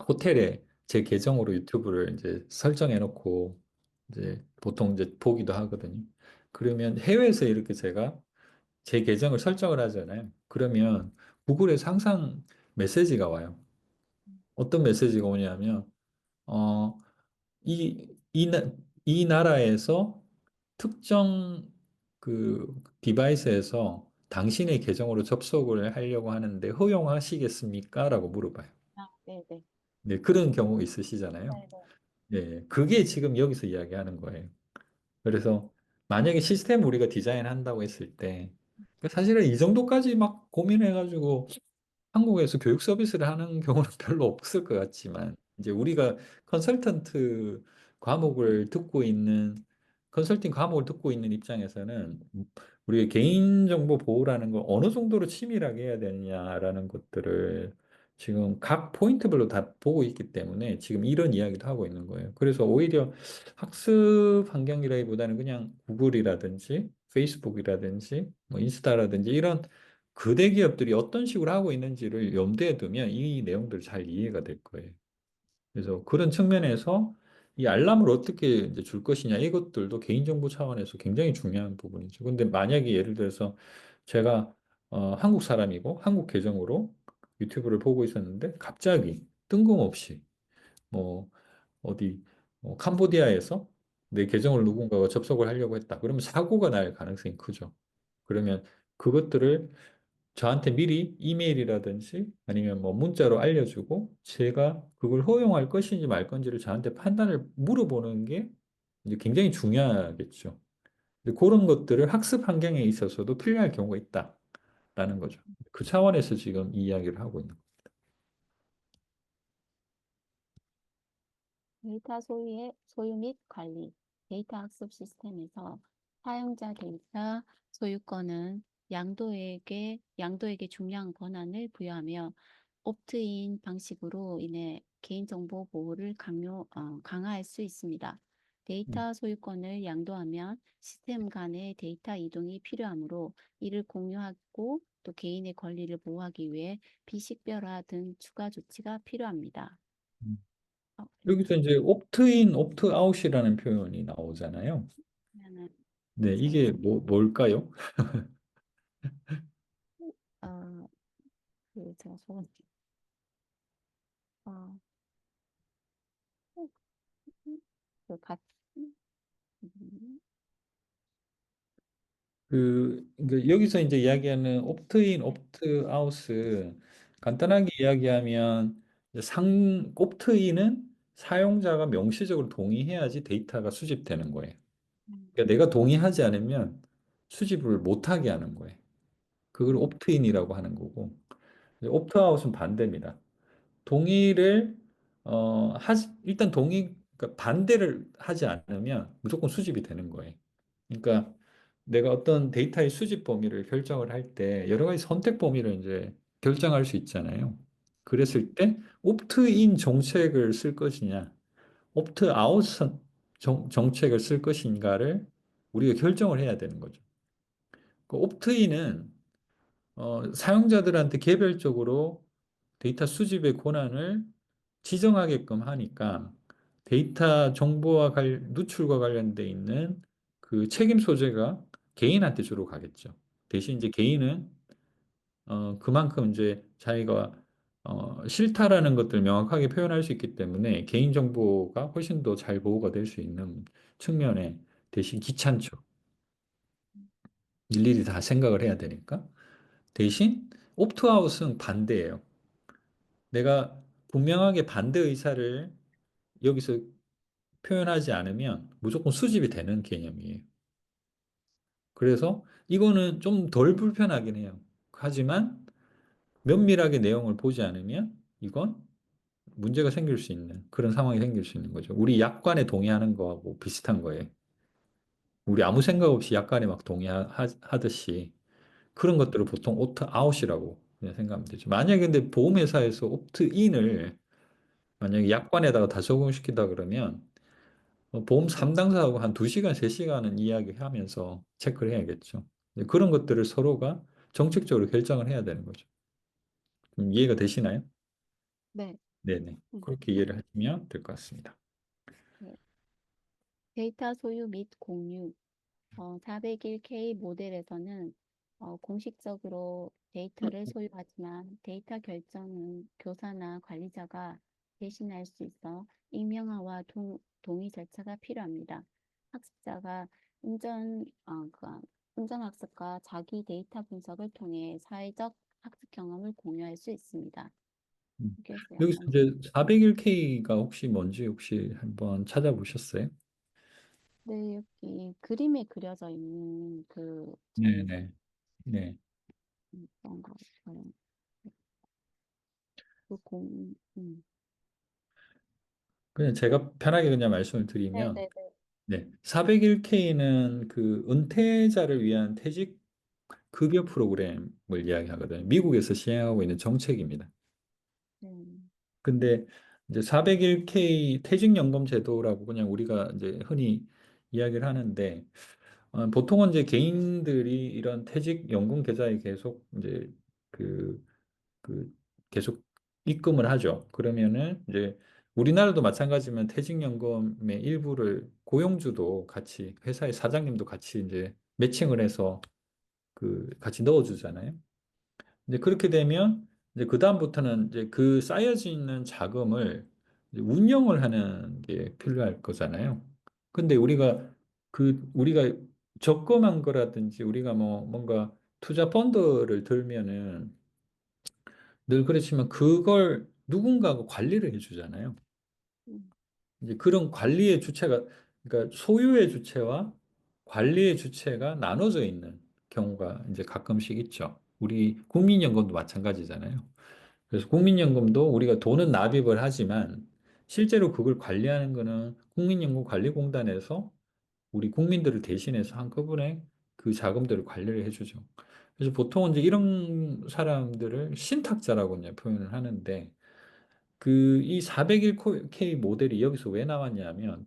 호텔에 제 계정으로 유튜브를 이제 설정해 놓고 이제 보통 이제 보기도 하거든요. 그러면 해외에서 이렇게 제가 제 계정을 설정을 하잖아요. 그러면 구글에서 항상 메시지가 와요. 어떤 메시지가 오냐면 어, 이 나라에서 특정 그 디바이스에서 당신의 계정으로 접속을 하려고 하는데 허용하시겠습니까? 라고 물어봐요. 네네. 네, 그런 경우 있으시잖아요. 네네. 네, 그게 지금 여기서 이야기하는 거예요. 그래서 만약에 시스템 우리가 디자인한다고 했을 때 사실은 이 정도까지 막 고민해가지고 한국에서 교육 서비스를 하는 경우는 별로 없을 것 같지만, 이제 우리가 컨설턴트 과목을 듣고 있는, 컨설팅 과목을 듣고 있는 입장에서는 우리가 개인정보 보호라는 걸 어느 정도로 치밀하게 해야 되느냐라는 것들을 지금 각 포인트별로 다 보고 있기 때문에 지금 이런 이야기도 하고 있는 거예요. 그래서 오히려 학습 환경이라기보다는 그냥 구글이라든지 페이스북이라든지 뭐 인스타라든지 이런 그대 기업들이 어떤 식으로 하고 있는지를 염두에 두면 이 내용들을 잘 이해가 될 거예요. 그래서 그런 측면에서 이 알람을 어떻게 이제 줄 것이냐 이것들도 개인정보 차원에서 굉장히 중요한 부분이죠. 근데 만약에 예를 들어서 제가 한국 사람이고 한국 계정으로 유튜브를 보고 있었는데 갑자기 뜬금없이 뭐 어디 캄보디아에서 내 계정을 누군가가 접속을 하려고 했다. 그러면 사고가 날 가능성이 크죠. 그러면 그것들을 저한테 미리 이메일이라든지 아니면 뭐 문자로 알려주고 제가 그걸 허용할 것인지 말 건지를 저한테 판단을 물어보는 게 이제 굉장히 중요하겠죠. 근데 그런 것들을 학습 환경에 있어서도 필요할 경우가 있다라는 거죠. 그 차원에서 지금 이 이야기를 하고 있는 거예요. 데이터 소유 및 관리. 데이터 학습 시스템에서 사용자 데이터 소유권은 양도에게 중요한 권한을 부여하며 옵트인 방식으로 인해 개인정보 보호를 강화할 수 있습니다. 음, 데이터 소유권을 양도하면 시스템 간의 데이터 이동이 필요하므로 이를 공유하고 또 개인의 권리를 보호하기 위해 비식별화 등 추가 조치가 필요합니다. 음. 여기서 됐나요? 이제 옵트인, 옵트아웃이라는 표현이 나오잖아요. 그러면은 네, 제가 이게 뭘까요? 어, 제가 소금 어, 그 같, 음, 여기서 이제 이야기하는 옵트인, 옵트아웃은 간단하게 이야기하면 이제 옵트인은 사용자가 명시적으로 동의해야지 데이터가 수집되는 거예요. 음, 그러니까 내가 동의하지 않으면 수집을 못하게 하는 거예요. 그걸 옵트인이라고 하는 거고, 옵트아웃은 반대입니다. 동의를 일단 그러니까 반대를 하지 않으면 무조건 수집이 되는 거예요. 그러니까 내가 어떤 데이터의 수집 범위를 결정을 할 때 여러 가지 선택 범위를 이제 결정할 수 있잖아요. 그랬을 때 옵트인 정책을 쓸 것이냐, 옵트아웃 정책을 쓸 것인가를 우리가 결정을 해야 되는 거죠. 그 옵트인은 사용자들한테 개별적으로 데이터 수집의 권한을 지정하게끔 하니까 데이터 정보와 누출과 관련돼 있는 그 책임 소재가 개인한테 주로 가겠죠. 대신 이제 개인은 그만큼 이제 자기가 싫다라는 것들을 명확하게 표현할 수 있기 때문에 개인 정보가 훨씬 더 잘 보호가 될 수 있는 측면에 대신 귀찮죠. 일일이 다 생각을 해야 되니까. 대신 옵트아웃은 반대예요. 내가 분명하게 반대 의사를 여기서 표현하지 않으면 무조건 수집이 되는 개념이에요. 그래서 이거는 좀 덜 불편하긴 해요. 하지만 면밀하게 내용을 보지 않으면 이건 문제가 생길 수 있는 그런 상황이 생길 수 있는 거죠. 우리 약관에 동의하는 거하고 비슷한 거예요. 우리 아무 생각 없이 약관에 막 동의하듯이 그런 것들을 보통 옵트아웃이라고 그냥 생각하면 되죠. 만약에 근데 보험회사에서 옵트인을 만약에 약관에다가 다 적용시키다 그러면 보험 3당사하고 한 2시간, 3시간은 이야기하면서 체크를 해야겠죠. 그런 것들을 서로가 정책적으로 결정을 해야 되는 거죠. 좀 이해가 되시나요? 네. 네네. 음, 그렇게 이해를 하시면 될 것 같습니다. 네. 데이터 소유 및 공유. 401K 모델에서는 공식적으로 데이터를 소유하지만 데이터 결정은 교사나 관리자가 대신할 수 있어 익명화와 동의 절차가 필요합니다. 학습자가 운전학습과 자기 데이터 분석을 통해 사회적 학습 경험을 공유할 수 있습니다. 그래서 여기서 약간 이제 401K가 혹시 뭔지 혹시 한번 찾아보셨어요? 네, 여기 그림에 그려져 있는 네네. 네. 어떤 거 같아요. 그 공, 그냥 제가 편하게 그냥 말씀을 드리면, 네네네. 네. 401K는 그 은퇴자를 위한 퇴직 급여 프로그램을 이야기하거든요. 미국에서 시행하고 있는 정책입니다. 네. 근데 이제 401K 퇴직연금 제도라고 그냥 우리가 이제 흔히 이야기를 하는데, 보통은 이제 개인들이 이런 퇴직연금 계좌에 계속 이제 그, 그 계속 입금을 하죠. 그러면은 이제 우리나라도 마찬가지면 퇴직연금의 일부를 고용주도 같이 회사의 사장님도 같이 이제 매칭을 해서 같이 넣어주잖아요. 이제 그렇게 되면 이제 그다음부터는 이제 그 쌓여져 있는 자금을 이제 운영을 하는 게 필요할 거잖아요. 근데 우리가 적금한 거라든지 우리가 뭐 뭔가 투자 펀드를 들면은 늘 그렇지만 그걸 누군가가 관리를 해주잖아요. 음, 이제 그런 관리의 주체가 그러니까 소유의 주체와 관리의 주체가 나눠져 있는 경우가 이제 가끔씩 있죠. 우리 국민연금도 마찬가지잖아요. 그래서 국민연금도 우리가 돈은 납입을 하지만 실제로 그걸 관리하는 거는 국민연금관리공단에서 우리 국민들을 대신해서 한꺼번에 그 자금들을 관리를 해주죠. 그래서 보통은 이제 이런 사람들을 신탁자라고 이제 표현을 하는데 이 401K 모델이 여기서 왜 나왔냐면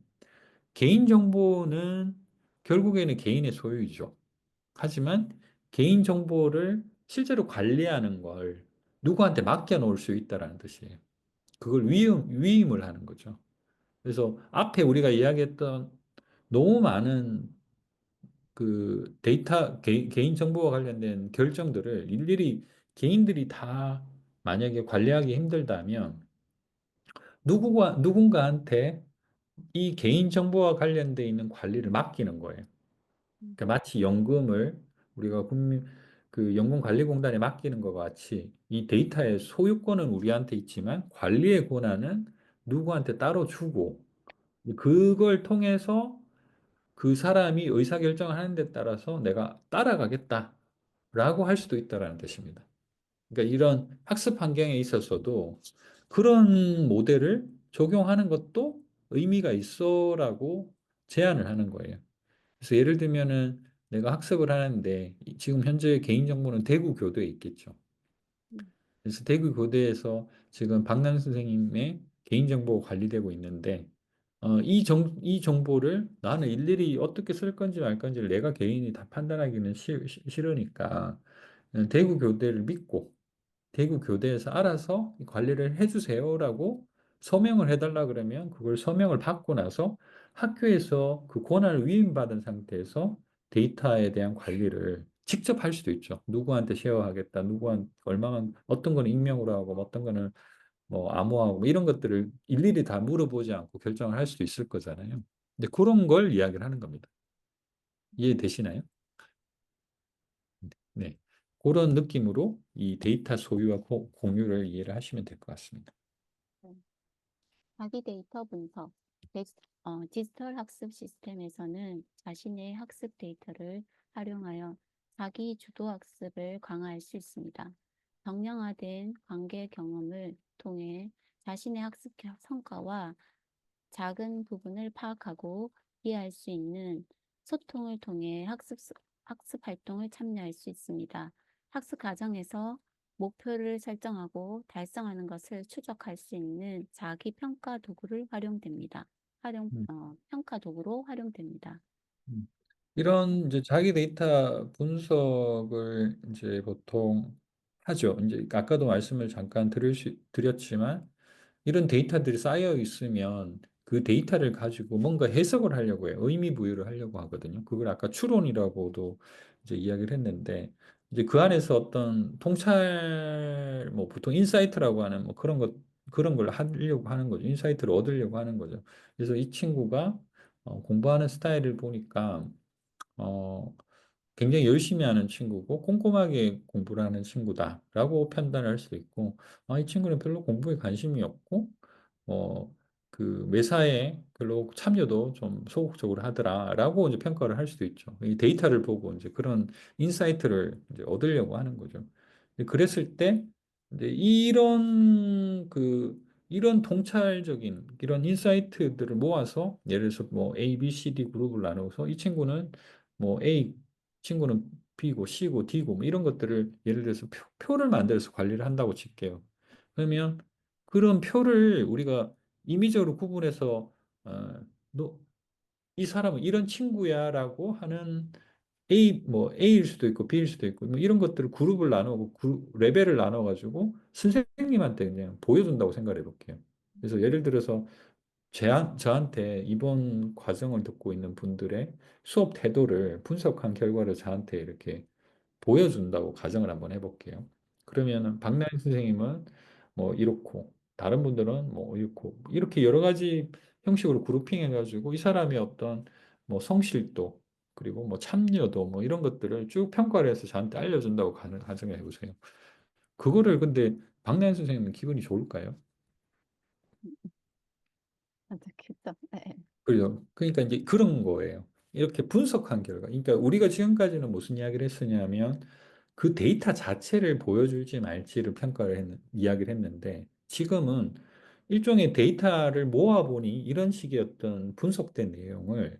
개인정보는 결국에는 개인의 소유이죠. 하지만 개인정보를 실제로 관리하는 걸 누구한테 맡겨놓을 수 있다라는 뜻이에요. 그걸 위임을 하는 거죠. 그래서 앞에 우리가 이야기했던 너무 많은 개인정보와 관련된 결정들을 일일이 개인들이 다 만약에 관리하기 힘들다면 누군가한테 이 개인정보와 관련돼 있는 관리를 맡기는 거예요. 음, 그러니까 마치 연금을 우리가 연금관리공단에 맡기는 것과 같이 이 데이터의 소유권은 우리한테 있지만 관리의 권한은 누구한테 따로 주고 그걸 통해서 그 사람이 의사결정을 하는 데 따라서 내가 따라가겠다라고 할 수도 있다라는 뜻입니다. 그러니까 이런 학습 환경에 있어서도 그런 모델을 적용하는 것도 의미가 있어라고 제안을 하는 거예요. 그래서 예를 들면은 내가 학습을 하는데 지금 현재 개인정보는 대구 교대에 있겠죠. 음, 그래서 대구 교대에서 지금 박남 선생님의 개인정보가 관리되고 있는데 이 정보를 나는 일일이 어떻게 쓸 건지 말 건지를 내가 개인이 다 판단하기는 싫으니까 대구 교대를 믿고 대구 교대에서 알아서 관리를 해주세요라고 서명을 해달라 그러면 그걸 서명을 받고 나서 학교에서 그 권한을 위임받은 상태에서 데이터에 대한 관리를 직접 할 수도 있죠. 누구한테 쉐어하겠다, 얼마만, 어떤 거는 익명으로 하고, 어떤 거는 뭐 암호화하고, 뭐 이런 것들을 일일이 다 물어보지 않고 결정을 할 수도 있을 거잖아요. 근데 그런 걸 이야기를 하는 겁니다. 이해되시나요? 네. 그런 느낌으로 이 데이터 소유와 공유를 이해를 하시면 될 것 같습니다. 네. 자기 데이터 분석. 디지털 학습 시스템에서는 자신의 학습 데이터를 활용하여 자기 주도 학습을 강화할 수 있습니다. 정량화된 관계 경험을 통해 자신의 학습 성과와 작은 부분을 파악하고 이해할 수 있는 소통을 통해 학습 활동을 참여할 수 있습니다. 학습 과정에서 목표를 설정하고 달성하는 것을 추적할 수 있는 자기 평가 도구를 음, 평가 도구로 활용됩니다. 음. 이런 이제 자기 데이터 분석을 이제 보통 하죠. 이제 아까도 말씀을 잠깐 드렸지만 이런 데이터들이 쌓여 있으면 그 데이터를 가지고 뭔가 해석을 하려고 해요. 의미 부여를 하려고 하거든요. 그걸 아까 추론이라고도 이제 이야기를 했는데 이제 그 안에서 어떤 통찰 뭐 보통 인사이트라고 하는 뭐 그런 걸 하려고 하는 거죠. 인사이트를 얻으려고 하는 거죠. 그래서 이 친구가 공부하는 스타일을 보니까 어, 굉장히 열심히 하는 친구고 꼼꼼하게 공부를 하는 친구다라고 판단할 수도 있고, 이 친구는 별로 공부에 관심이 없고, 어, 그 매사에 별로 참여도 좀 소극적으로 하더라라고 이제 평가를 할 수도 있죠. 이 데이터를 보고 이제 그런 인사이트를 이제 얻으려고 하는 거죠. 그랬을 때 이제 이런 통찰적인 이런 인사이트들을 모아서 예를 들어서 뭐 A, B, C, D 그룹을 나누어서 이 친구는 뭐 A 친구는 B고 C고 D고 뭐 이런 것들을 예를 들어서 표를 만들어서 관리를 한다고 칠게요. 그러면 그런 표를 우리가 임의적으로 구분해서 어, 너, 이 사람은 이런 친구야라고 하는 A일 수도 있고 B일 수도 있고 뭐 이런 것들을 그룹을 나누고 레벨을 나눠 가지고 선생님한테 그냥 보여준다고 생각해 볼게요. 그래서 예를 들어서 저한테 이번 과정을 듣고 있는 분들의 수업 태도를 분석한 결과를 저한테 이렇게 보여준다고 가정을 한번 해볼게요. 그러면은 박나인 선생님은 뭐 이렇고 다른 분들은 뭐 이렇고 이렇게 여러 가지 형식으로 그룹핑 해가지고 이 사람의 어떤 뭐 성실도 그리고 뭐 참여도 뭐 이런 것들을 쭉 평가를 해서 저한테 알려준다고 가정해 보세요. 그거를 근데 박나인 선생님은 기분이 좋을까요? 좋겠다. 네. 그죠? 그러니까 이제 그런 거예요. 이렇게 분석한 결과. 그러니까 우리가 지금까지는 무슨 이야기를 했으냐면 그 데이터 자체를 보여줄지 말지를 이야기를 했는데 지금은 일종의 데이터를 모아보니 이런 식의 어떤 분석된 내용을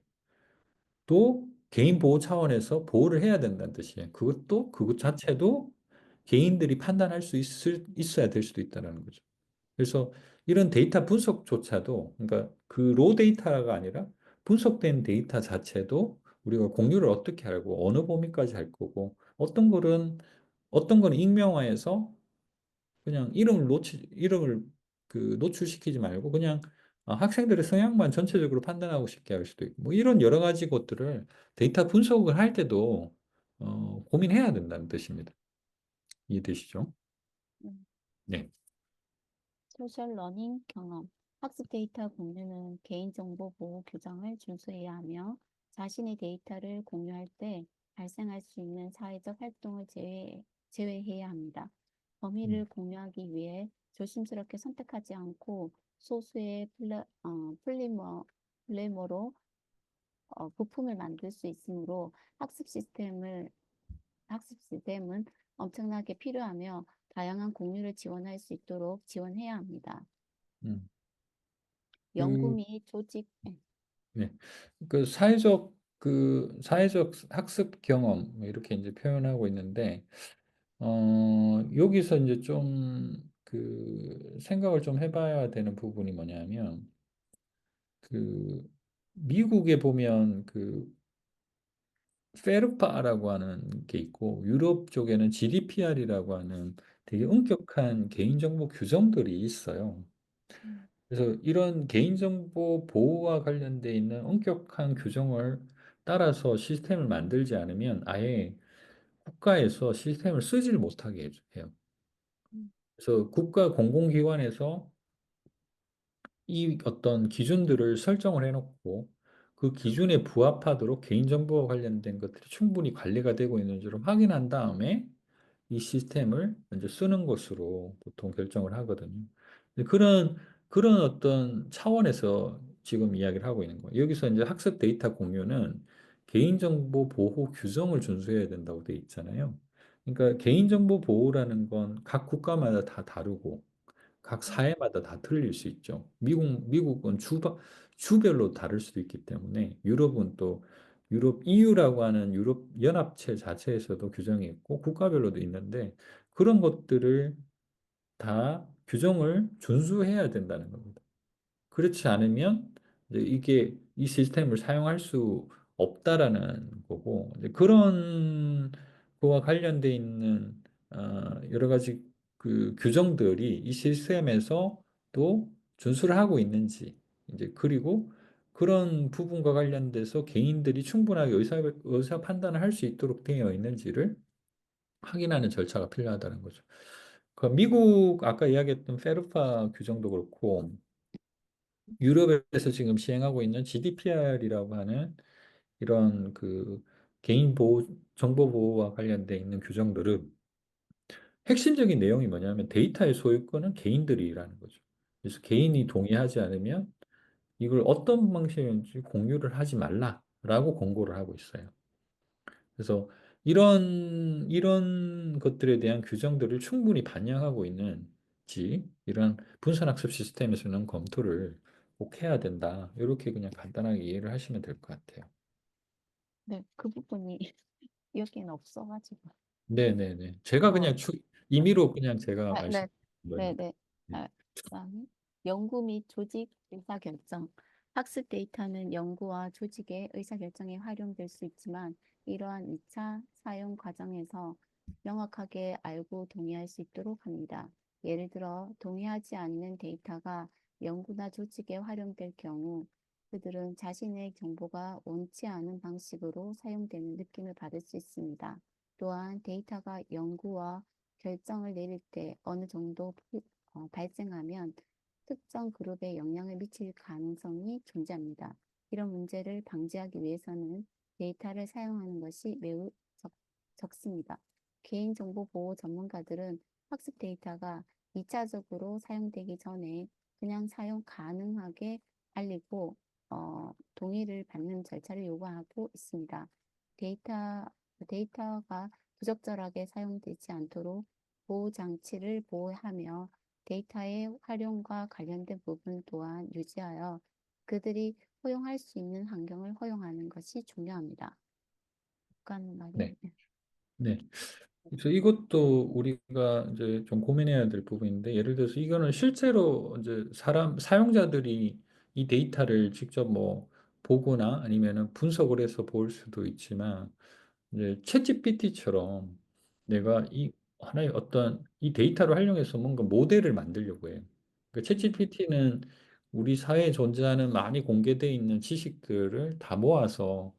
또 개인 보호 차원에서 보호를 해야 된다는 뜻이에요. 그것 자체도 개인들이 판단할 수 있어야 될 수도 있다는 거죠. 그래서 이런 데이터 분석조차도, 그러니까 그 로 데이터가 아니라 분석된 데이터 자체도 우리가 공유를 어떻게 하고 어느 범위까지 할 거고 어떤 거는 익명화해서 그냥 이름을 노출시키지 말고 그냥 학생들의 성향만 전체적으로 판단하고 싶게 할 수도 있고 뭐 이런 여러 가지 것들을 데이터 분석을 할 때도 고민해야 된다는 뜻입니다. 이해되시죠? 음. 네. 소셜 러닝 경험. 학습 데이터 공유는 개인정보 보호 규정을 준수해야 하며 자신의 데이터를 공유할 때 발생할 수 있는 사회적 활동을 제외해야 합니다. 범위를 음, 공유하기 위해 조심스럽게 선택하지 않고 소수의 플레이머로 부품을 만들 수 있으므로 학습 시스템은 엄청나게 필요하며 다양한 공유를 지원할 수 있도록 지원해야 합니다. 음. 연구 그, 및 조직, 네. 사회적 학습 경험 뭐 이렇게 이제 표현하고 있는데 여기서 이제 좀 생각을 좀 해봐야 되는 부분이 뭐냐면 그 미국에 보면 페르파라고 하는 게 있고 유럽 쪽에는 GDPR이라고 하는 되게 엄격한 개인정보 규정들이 있어요. 음, 그래서 이런 개인정보 보호와 관련돼 있는 엄격한 규정을 따라서 시스템을 만들지 않으면 아예 국가에서 시스템을 쓰지를 못하게 해요. 음, 그래서 국가 공공기관에서 이 어떤 기준들을 설정을 해놓고 그 기준에 부합하도록 개인정보와 관련된 것들이 충분히 관리가 되고 있는지를 확인한 다음에 이 시스템을 먼저 쓰는 것으로 보통 결정을 하거든요. 근데 그런 어떤 차원에서 지금 이야기를 하고 있는 거예요. 여기서 이제 학습 데이터 공유는 개인정보 보호 규정을 준수해야 된다고 돼 있잖아요. 그러니까 개인정보 보호라는 건 각 국가마다 다 다르고 각 음, 사회마다 다 틀릴 수 있죠. 미국은 주별로 다를 수도 있기 때문에 유럽은 또 유럽 EU라고 하는 유럽 연합체 자체에서도 규정이 있고 국가별로도 있는데 그런 것들을 다 규정을 준수해야 된다는 겁니다. 그렇지 않으면 이제 이게 이 시스템을 사용할 수 없다라는 거고 이제 그런 거와 관련돼 있는 여러 가지 그 규정들이 이 시스템에서 또 준수를 하고 있는지 이제 그리고 그런 부분과 관련돼서 개인들이 충분하게 의사 판단을 할 수 있도록 되어 있는지를 확인하는 절차가 필요하다는 거죠. 그 미국 아까 이야기했던 페르파 규정도 그렇고 유럽에서 지금 시행하고 있는 GDPR이라고 하는 이런 그 개인 보호, 정보 보호와 관련돼 있는 규정들은 핵심적인 내용이 뭐냐면 데이터의 소유권은 개인들이라는 거죠. 그래서 개인이 동의하지 않으면 이걸 어떤 방식인지 공유를 하지 말라라고 권고를 하고 있어요. 그래서 이런 것들에 대한 규정들을 충분히 반영하고 있는지 이런 분산학습 시스템에서는 검토를 꼭 해야 된다. 이렇게 그냥 간단하게 이해를 하시면 될 것 같아요. 네, 그 부분이 여기는 없어가지고. 네네네. 제가 어, 그냥 네, 임의로 그냥 제가 네, 말씀드린 네, 거니까. 네. 네. 아, 그다음에 연구 및 조직 의사결정. 학습 데이터는 연구와 조직의 의사결정에 활용될 수 있지만 이러한 2차 사용 과정에서 명확하게 알고 동의할 수 있도록 합니다. 예를 들어 동의하지 않는 데이터가 연구나 조직에 활용될 경우 그들은 자신의 정보가 원치 않은 방식으로 사용되는 느낌을 받을 수 있습니다. 또한 데이터가 연구와 결정을 내릴 때 어느 정도 발생하면 특정 그룹에 영향을 미칠 가능성이 존재합니다. 이런 문제를 방지하기 위해서는 데이터를 사용하는 것이 매우 적습니다. 개인정보 보호 전문가들은 학습 데이터가 2차적으로 사용되기 전에 그냥 사용 가능하게 알리고 동의를 받는 절차를 요구하고 있습니다. 데이터, 데이터가 부적절하게 사용되지 않도록 보호 장치를 보호하며 데이터의 활용과 관련된 부분 또한 유지하여 그들이 허용할 수 있는 환경을 허용하는 것이 중요합니다. 약간 말이 네. 네. 그래서 이것도 우리가 이제 좀 고민해야 될 부분인데, 예를 들어서 이거는 실제로 이제 사용자들이 이 데이터를 직접 뭐 보거나 아니면은 분석을 해서 볼 수도 있지만, 이제 챗GPT처럼 내가 이 하나의 어떤 이 데이터를 활용해서 뭔가 모델을 만들려고 해요. 그러니까 챗GPT는 우리 사회에 존재하는 많이 공개되어 있는 지식들을 다 모아서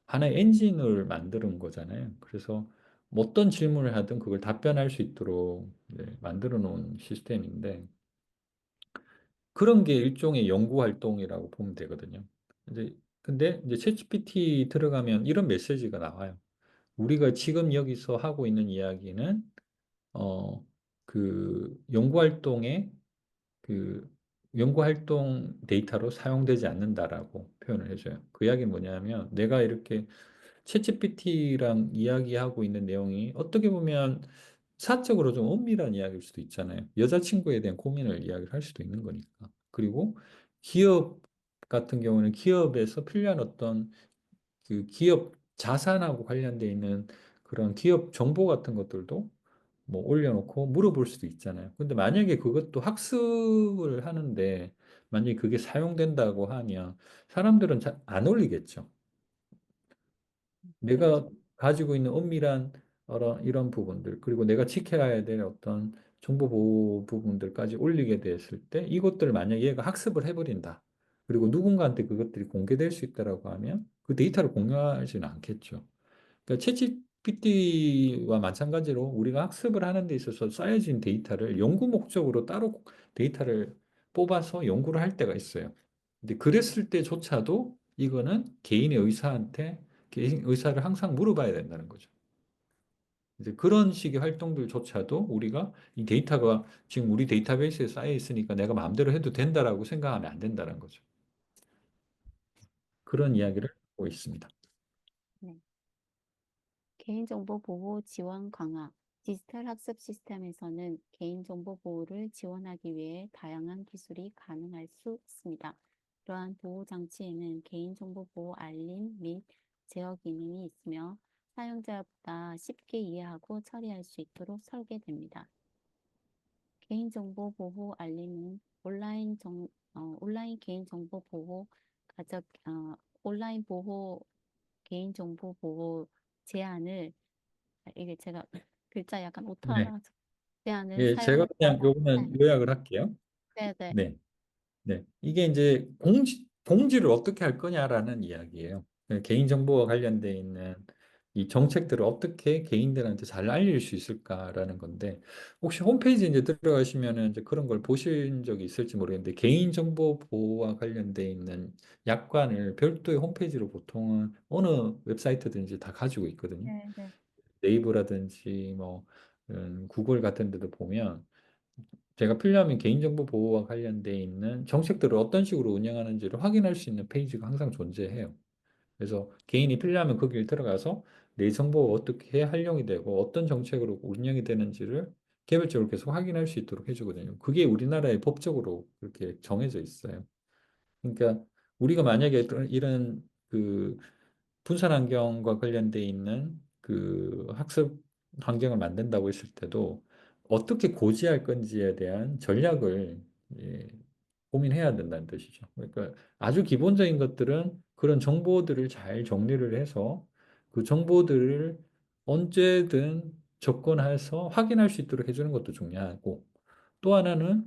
하나의 엔진을 만드는 거잖아요. 그래서 뭐 어떤 질문을 하든 그걸 답변할 수 있도록 만들어 놓은 시스템인데 그런 게 일종의 연구 활동이라고 보면 되거든요. 근데 이제 챗GPT 들어가면 이런 메시지가 나와요. 우리가 지금 여기서 하고 있는 이야기는 어 그 그 연구 활동 데이터로 사용되지 않는다라고 표현을 해줘요. 그 이야기는 뭐냐면 내가 이렇게 챗GPT랑 이야기하고 있는 내용이 어떻게 보면 사적으로 좀 엄밀한 이야기일 수도 있잖아요. 여자친구에 대한 고민을 이야기를 할 수도 있는 거니까. 그리고 기업 같은 경우는 기업에서 필요한 어떤 그 기업 자산하고 관련돼 있는 그런 기업 정보 같은 것들도 뭐 올려놓고 물어볼 수도 있잖아요. 근데 만약에 그것도 학습을 하는데 만약에 그게 사용된다고 하면 사람들은 잘 안 올리겠죠. 내가 그렇죠. 가지고 있는 엄밀한 이런 부분들, 그리고 내가 지켜야 될 어떤 정보 보호 부분들까지 올리게 됐을 때 이것들을 만약에 얘가 학습을 해버린다. 그리고 누군가한테 그것들이 공개될 수 있다라고 하면 그 데이터를 공유하지는 않겠죠. 그러니까 챗GPT와 마찬가지로 우리가 학습을 하는 데 있어서 쌓여진 데이터를 연구 목적으로 따로 데이터를 뽑아서 연구를 할 때가 있어요. 근데 그랬을 때조차도 이거는 개인의 의사한테 개인 의사를 항상 물어봐야 된다는 거죠. 이제 그런 식의 활동들조차도 우리가 이 데이터가 지금 우리 데이터베이스에 쌓여 있으니까 내가 마음대로 해도 된다라고 생각하면 안 된다는 거죠. 그런 이야기를 하고 있습니다. 네. 개인정보 보호 지원 강화. 디지털 학습 시스템에서는 개인정보 보호를 지원하기 위해 다양한 기술이 가능할 수 있습니다. 이러한 보호 장치에는 개인정보 보호 알림 및 제어 기능이 있으며 사용자보다 쉽게 이해하고 처리할 수 있도록 설계됩니다. 개인정보 보호 알림은 온라인 개인정보 보호 가족 온라인 보호 개인정보 보호 제한을 이게 제가 글자 약간 네. 오타나 제한을 예, 제가 그냥 사용자가 네, 요거는 요약을 할게요. 네, 네, 네. 네. 이게 이제 공지를 어떻게 할 거냐라는 이야기예요. 개인정보와 관련돼 있는 이 정책들을 어떻게 개인들한테 잘 알릴 수 있을까라는 건데, 혹시 홈페이지 이제 들어가시면은 이제 그런 걸 보신 적이 있을지 모르겠는데, 개인정보 보호와 관련돼 있는 약관을 별도의 홈페이지로 보통은 어느 웹사이트든지 다 가지고 있거든요. 네, 네. 네이버라든지 뭐 구글 같은 데도 보면 제가 필요하면 개인정보 보호와 관련돼 있는 정책들을 어떤 식으로 운영하는지를 확인할 수 있는 페이지가 항상 존재해요. 그래서 개인이 필요하면 거기를 들어가서 내 정보가 어떻게 활용이 되고 어떤 정책으로 운영이 되는지를 개별적으로 계속 확인할 수 있도록 해주거든요. 그게 우리나라의 법적으로 그렇게 정해져 있어요. 그러니까 우리가 만약에 이런 그 분산 환경과 관련돼 있는 그 학습 환경을 만든다고 했을 때도 어떻게 고지할 건지에 대한 전략을 예, 고민해야 된다는 뜻이죠. 그러니까 아주 기본적인 것들은 그런 정보들을 잘 정리를 해서 그 정보들을 언제든 접근해서 확인할 수 있도록 해주는 것도 중요하고, 또 하나는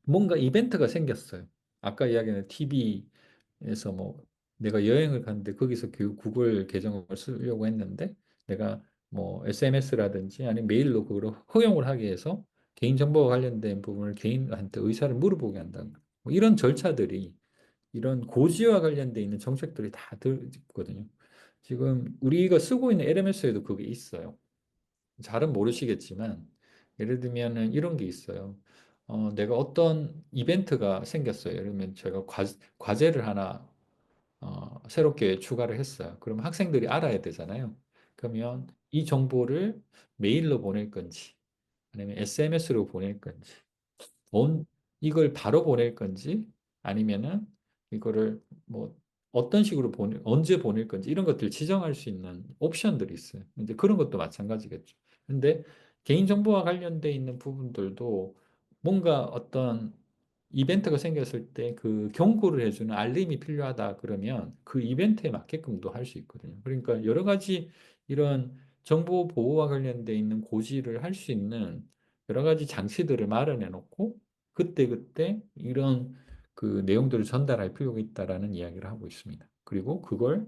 뭔가 이벤트가 생겼어요. 아까 이야기한 TV에서 뭐 내가 여행을 갔는데 거기서 그 구글 계정을 쓰려고 했는데 내가 뭐 SMS라든지 아니면 메일로 그걸 허용을 하게 해서 개인정보와 관련된 부분을 개인한테 의사를 물어보게 한다는 거. 뭐 이런 절차들이 이런 고지와 관련돼 있는 정책들이 다 들거든요. 지금 우리가 쓰고 있는 LMS에도 그게 있어요. 잘은 모르시겠지만 예를 들면은 이런 게 있어요. 내가 어떤 이벤트가 생겼어요. 예를 들면 제가 과제를 하나 새롭게 추가를 했어요. 그러면 학생들이 알아야 되잖아요. 그러면 이 정보를 메일로 보낼 건지 아니면 SMS로 보낼 건지 온 이걸 바로 보낼 건지 아니면은 이거를 뭐 어떤 식으로 언제 보낼 건지 이런 것들 지정할 수 있는 옵션들이 있어요. 이제 그런 것도 마찬가지겠죠. 근데 개인정보와 관련돼 있는 부분들도 뭔가 어떤 이벤트가 생겼을 때 그 경고를 해주는 알림이 필요하다 그러면 그 이벤트에 맞게끔도 할 수 있거든요. 그러니까 여러 가지 이런 정보 보호와 관련돼 있는 고지를 할 수 있는 여러 가지 장치들을 마련해 놓고 그때그때 이런 그 내용들을 전달할 필요가 있다라는 이야기를 하고 있습니다. 그리고 그걸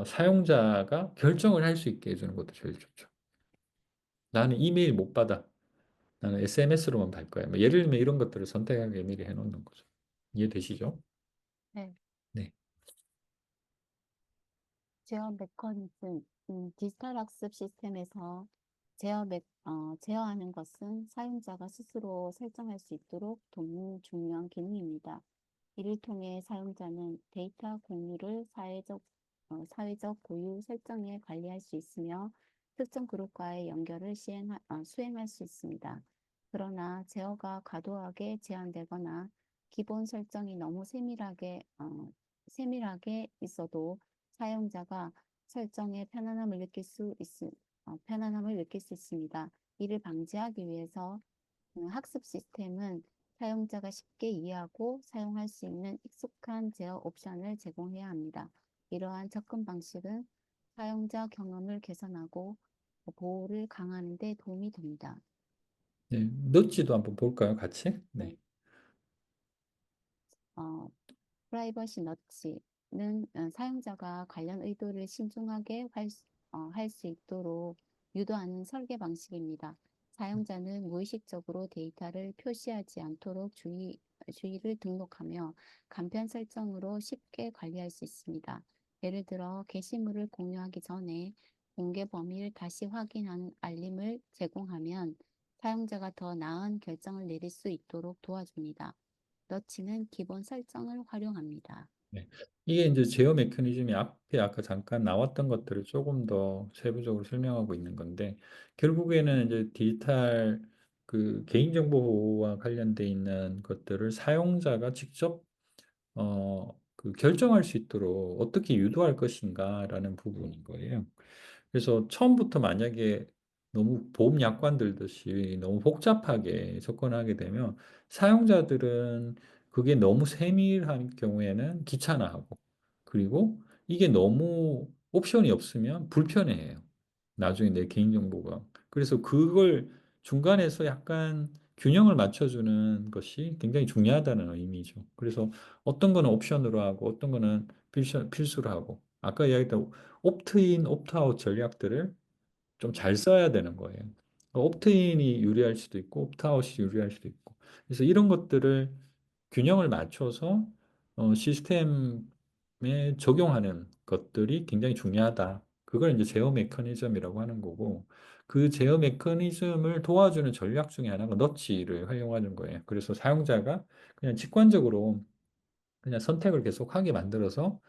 사용자가 결정을 할 수 있게 해주는 것도 제일 좋죠. 나는 이메일 못 받아. 나는 SMS로만 받을 거야. 뭐 예를 들면 이런 것들을 선택하게 미리 해놓는 거죠. 이해되시죠? 네. 네. 제어 메커니즘, 디지털 학습 시스템에서 제어하는 것은 사용자가 스스로 설정할 수 있도록 돕는 중요한 기능입니다. 이를 통해 사용자는 데이터 공유를 사회적 고유 설정에 관리할 수 있으며 특정 그룹과의 연결을 수행할 수 있습니다. 그러나 제어가 과도하게 제한되거나 기본 설정이 너무 세밀하게 있어도 사용자가 설정에 편안함을 느낄 수 있습니다. 이를 방지하기 위해서 학습 시스템은 사용자가 쉽게 이해하고 사용할 수 있는 익숙한 제어 옵션을 제공해야 합니다. 이러한 접근 방식은 사용자 경험을 개선하고 보호를 강화하는 데 도움이 됩니다. 네. 넛지도 한번 볼까요? 같이? 네. 네. 어, 프라이버시 너치는 사용자가 관련 의도를 신중하게 할 수 있도록 유도하는 설계 방식입니다. 사용자는 무의식적으로 데이터를 표시하지 않도록 주의를 등록하며 간편 설정으로 쉽게 관리할 수 있습니다. 예를 들어 게시물을 공유하기 전에 공개 범위를 다시 확인하는 알림을 제공하면 사용자가 더 나은 결정을 내릴 수 있도록 도와줍니다. 너치는 기본 설정을 활용합니다. 네. 이게 이제 제어 메커니즘이 앞에 아까 잠깐 나왔던 것들을 조금 더 세부적으로 설명하고 있는 건데, 결국에는 이제 디지털 그 개인정보 보호와 관련돼 있는 것들을 사용자가 직접 그 결정할 수 있도록 어떻게 유도할 것인가라는 부분인 거예요. 그래서 처음부터 만약에 너무 보험 약관 들듯이 너무 복잡하게 접근하게 되면 사용자들은 그게 너무 세밀한 경우에는 귀찮아하고, 그리고 이게 너무 옵션이 없으면 불편해해요. 나중에 내 개인정보가. 그래서 그걸 중간에서 약간 균형을 맞춰주는 것이 굉장히 중요하다는 의미죠. 그래서 어떤 거는 옵션으로 하고 어떤 거는 필수로 하고 아까 이야기했던 옵트인, 옵트아웃 전략들을 좀 잘 써야 되는 거예요. 옵트인이 유리할 수도 있고 옵트아웃이 유리할 수도 있고 그래서 이런 것들을 균형을 맞춰서 시스템에 적용하는 것들이 굉장히 중요하다. 그걸 이제 제어 메커니즘이라고 하는 거고 그 제어 메커니즘을 도와주는 전략 중에 하나가 너치를 활용하는 거예요. 그래서 사용자가 그냥 직관적으로 그냥 선택을 계속 하게 만들어서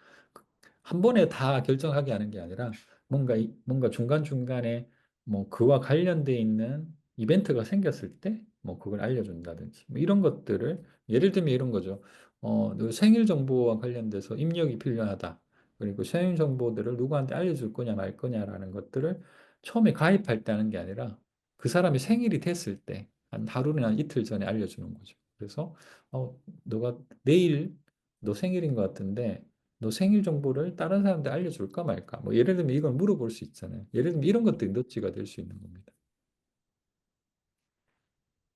한 번에 다 결정하게 하는 게 아니라 뭔가 중간중간에 뭐 그와 관련돼 있는 이벤트가 생겼을 때 뭐 그걸 알려준다든지 뭐 이런 것들을 예를 들면 이런 거죠. 너 생일 정보와 관련돼서 입력이 필요하다. 그리고 생일 정보들을 누구한테 알려줄 거냐 말 거냐라는 것들을 처음에 가입할 때 하는 게 아니라 그 사람이 생일이 됐을 때 한 하루나 이틀 전에 알려주는 거죠. 그래서 너가 내일 너 생일인 것 같은데 너 생일 정보를 다른 사람한테 알려줄까 말까? 뭐 예를 들면 이걸 물어볼 수 있잖아요. 예를 들면 이런 것들이 너치가 될 수 있는 겁니다.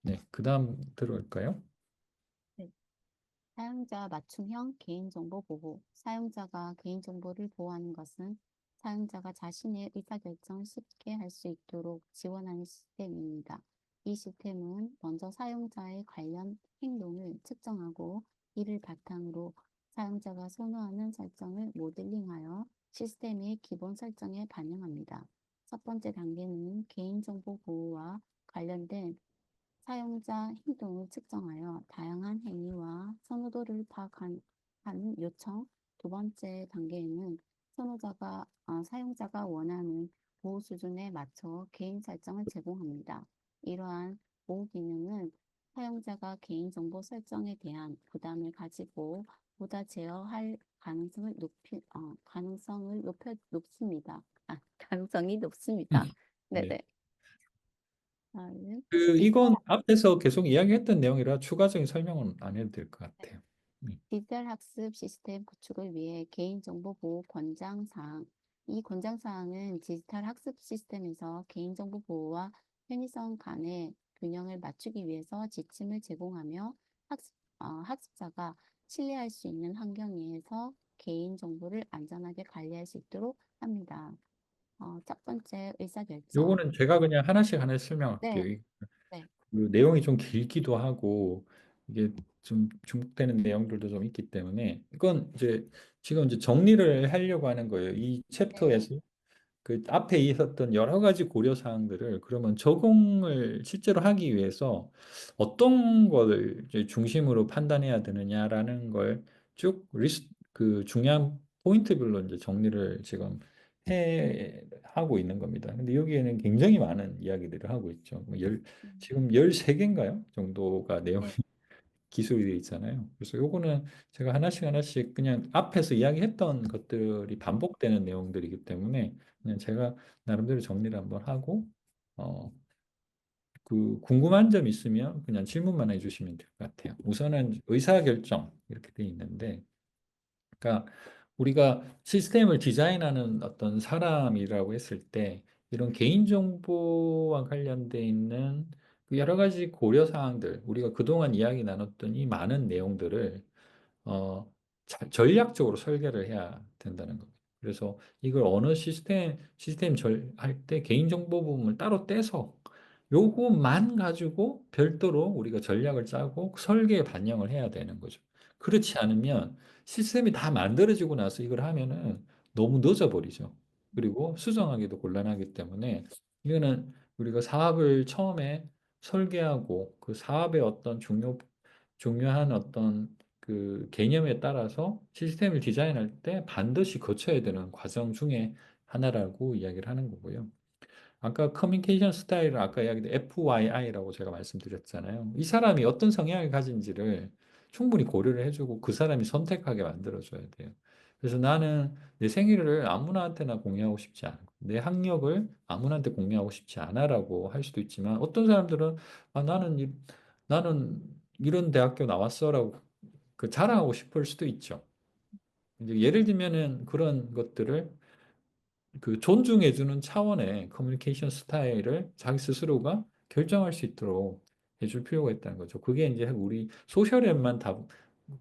네, 그 다음 들어올까요? 네. 사용자 맞춤형 개인정보 보호. 사용자가 개인정보를 보호하는 것은 사용자가 자신의 의사결정을 쉽게 할 수 있도록 지원하는 시스템입니다. 이 시스템은 먼저 사용자의 관련 행동을 측정하고 이를 바탕으로 사용자가 선호하는 설정을 모델링하여 시스템의 기본 설정에 반영합니다. 첫 번째 단계는 개인정보 보호와 관련된 사용자 행동을 측정하여 다양한 행위와 선호도를 파악하는 요청. 두 번째 단계에는 사용자가 원하는 보호 수준에 맞춰 개인 설정을 제공합니다. 이러한 보호 기능은 사용자가 개인정보 설정에 대한 부담을 가지고 보다 제어할 높습니다. 가능성이 높습니다. 네. 네네. 다음은 이건 디지털 앞에서 계속 이야기했던 내용이라 추가적인 설명은 안 해도 될 것 같아요. 디지털 학습 시스템 구축을 위해 개인정보 보호 권장사항. 이 권장사항은 디지털 학습 시스템에서 개인정보 보호와 편의성 간의 균형을 맞추기 위해서 지침을 제공하며 학습자가 신뢰할 수 있는 환경 내에서 개인정보를 안전하게 관리할 수 있도록 합니다. 첫 번째, 의사결정. 요거는 제가 그냥 하나씩 설명할게요. 네, 네, 그 내용이 좀 길기도 하고 이게 좀 중복되는 내용들도 좀 있기 때문에 이건 이제 지금 이제 정리를 하려고 하는 거예요. 이 네. 챕터에서 그 앞에 있었던 여러 가지 고려 사항들을 그러면 적용을 실제로 하기 위해서 어떤 걸 이제 중심으로 판단해야 되느냐라는 걸 쭉 그 중요한 포인트별로 이제 정리를 지금 해 하고 있는 겁니다. 근데 여기에는 굉장히 많은 이야기들을 하고 있죠. 음, 지금 13개인가요? 정도가 내용이 네. 기술이 되어 있잖아요. 그래서 요거는 제가 하나씩 그냥 앞에서 이야기했던 것들이 반복되는 내용들이기 때문에 그냥 제가 나름대로 정리를 한번 하고 어, 그 궁금한 점 있으면 그냥 질문만 해주시면 될 것 같아요. 우선은 의사결정 이렇게 돼 있는데 그러니까 우리가 시스템을 디자인하는 어떤 사람이라고 했을 때 이런 개인정보와 관련돼 있는 그 여러 가지 고려 사항들, 우리가 그동안 이야기 나눴던 이 많은 내용들을 전략적으로 설계를 해야 된다는 겁니다. 그래서 이걸 어느 시스템 할 때 개인정보 부분을 따로 떼서 요것만 가지고 별도로 우리가 전략을 짜고 설계에 반영을 해야 되는 거죠. 그렇지 않으면 시스템이 다 만들어지고 나서 이걸 하면은 너무 늦어버리죠. 그리고 수정하기도 곤란하기 때문에 이거는 우리가 사업을 처음에 설계하고 그 사업의 어떤 중요한 어떤 그 개념에 따라서 시스템을 디자인할 때 반드시 거쳐야 되는 과정 중에 하나라고 이야기를 하는 거고요. 아까 커뮤니케이션 스타일은 아까 이야기했던 FYI라고 제가 말씀드렸잖아요. 이 사람이 어떤 성향을 가진지를 충분히 고려를 해주고 그 사람이 선택하게 만들어줘야 돼요. 그래서 나는 내 생일을 아무나한테나 공유하고 싶지 않고 내 학력을 아무나한테 공유하고 싶지 않아라고 할 수도 있지만 어떤 사람들은 나는 이런 대학교 나왔어라고 그 자랑하고 싶을 수도 있죠. 이제 예를 들면은 그런 것들을 그 존중해주는 차원의 커뮤니케이션 스타일을 자기 스스로가 결정할 수 있도록 해줄 필요가 있다는 거죠. 그게 이제 우리 소셜에만 다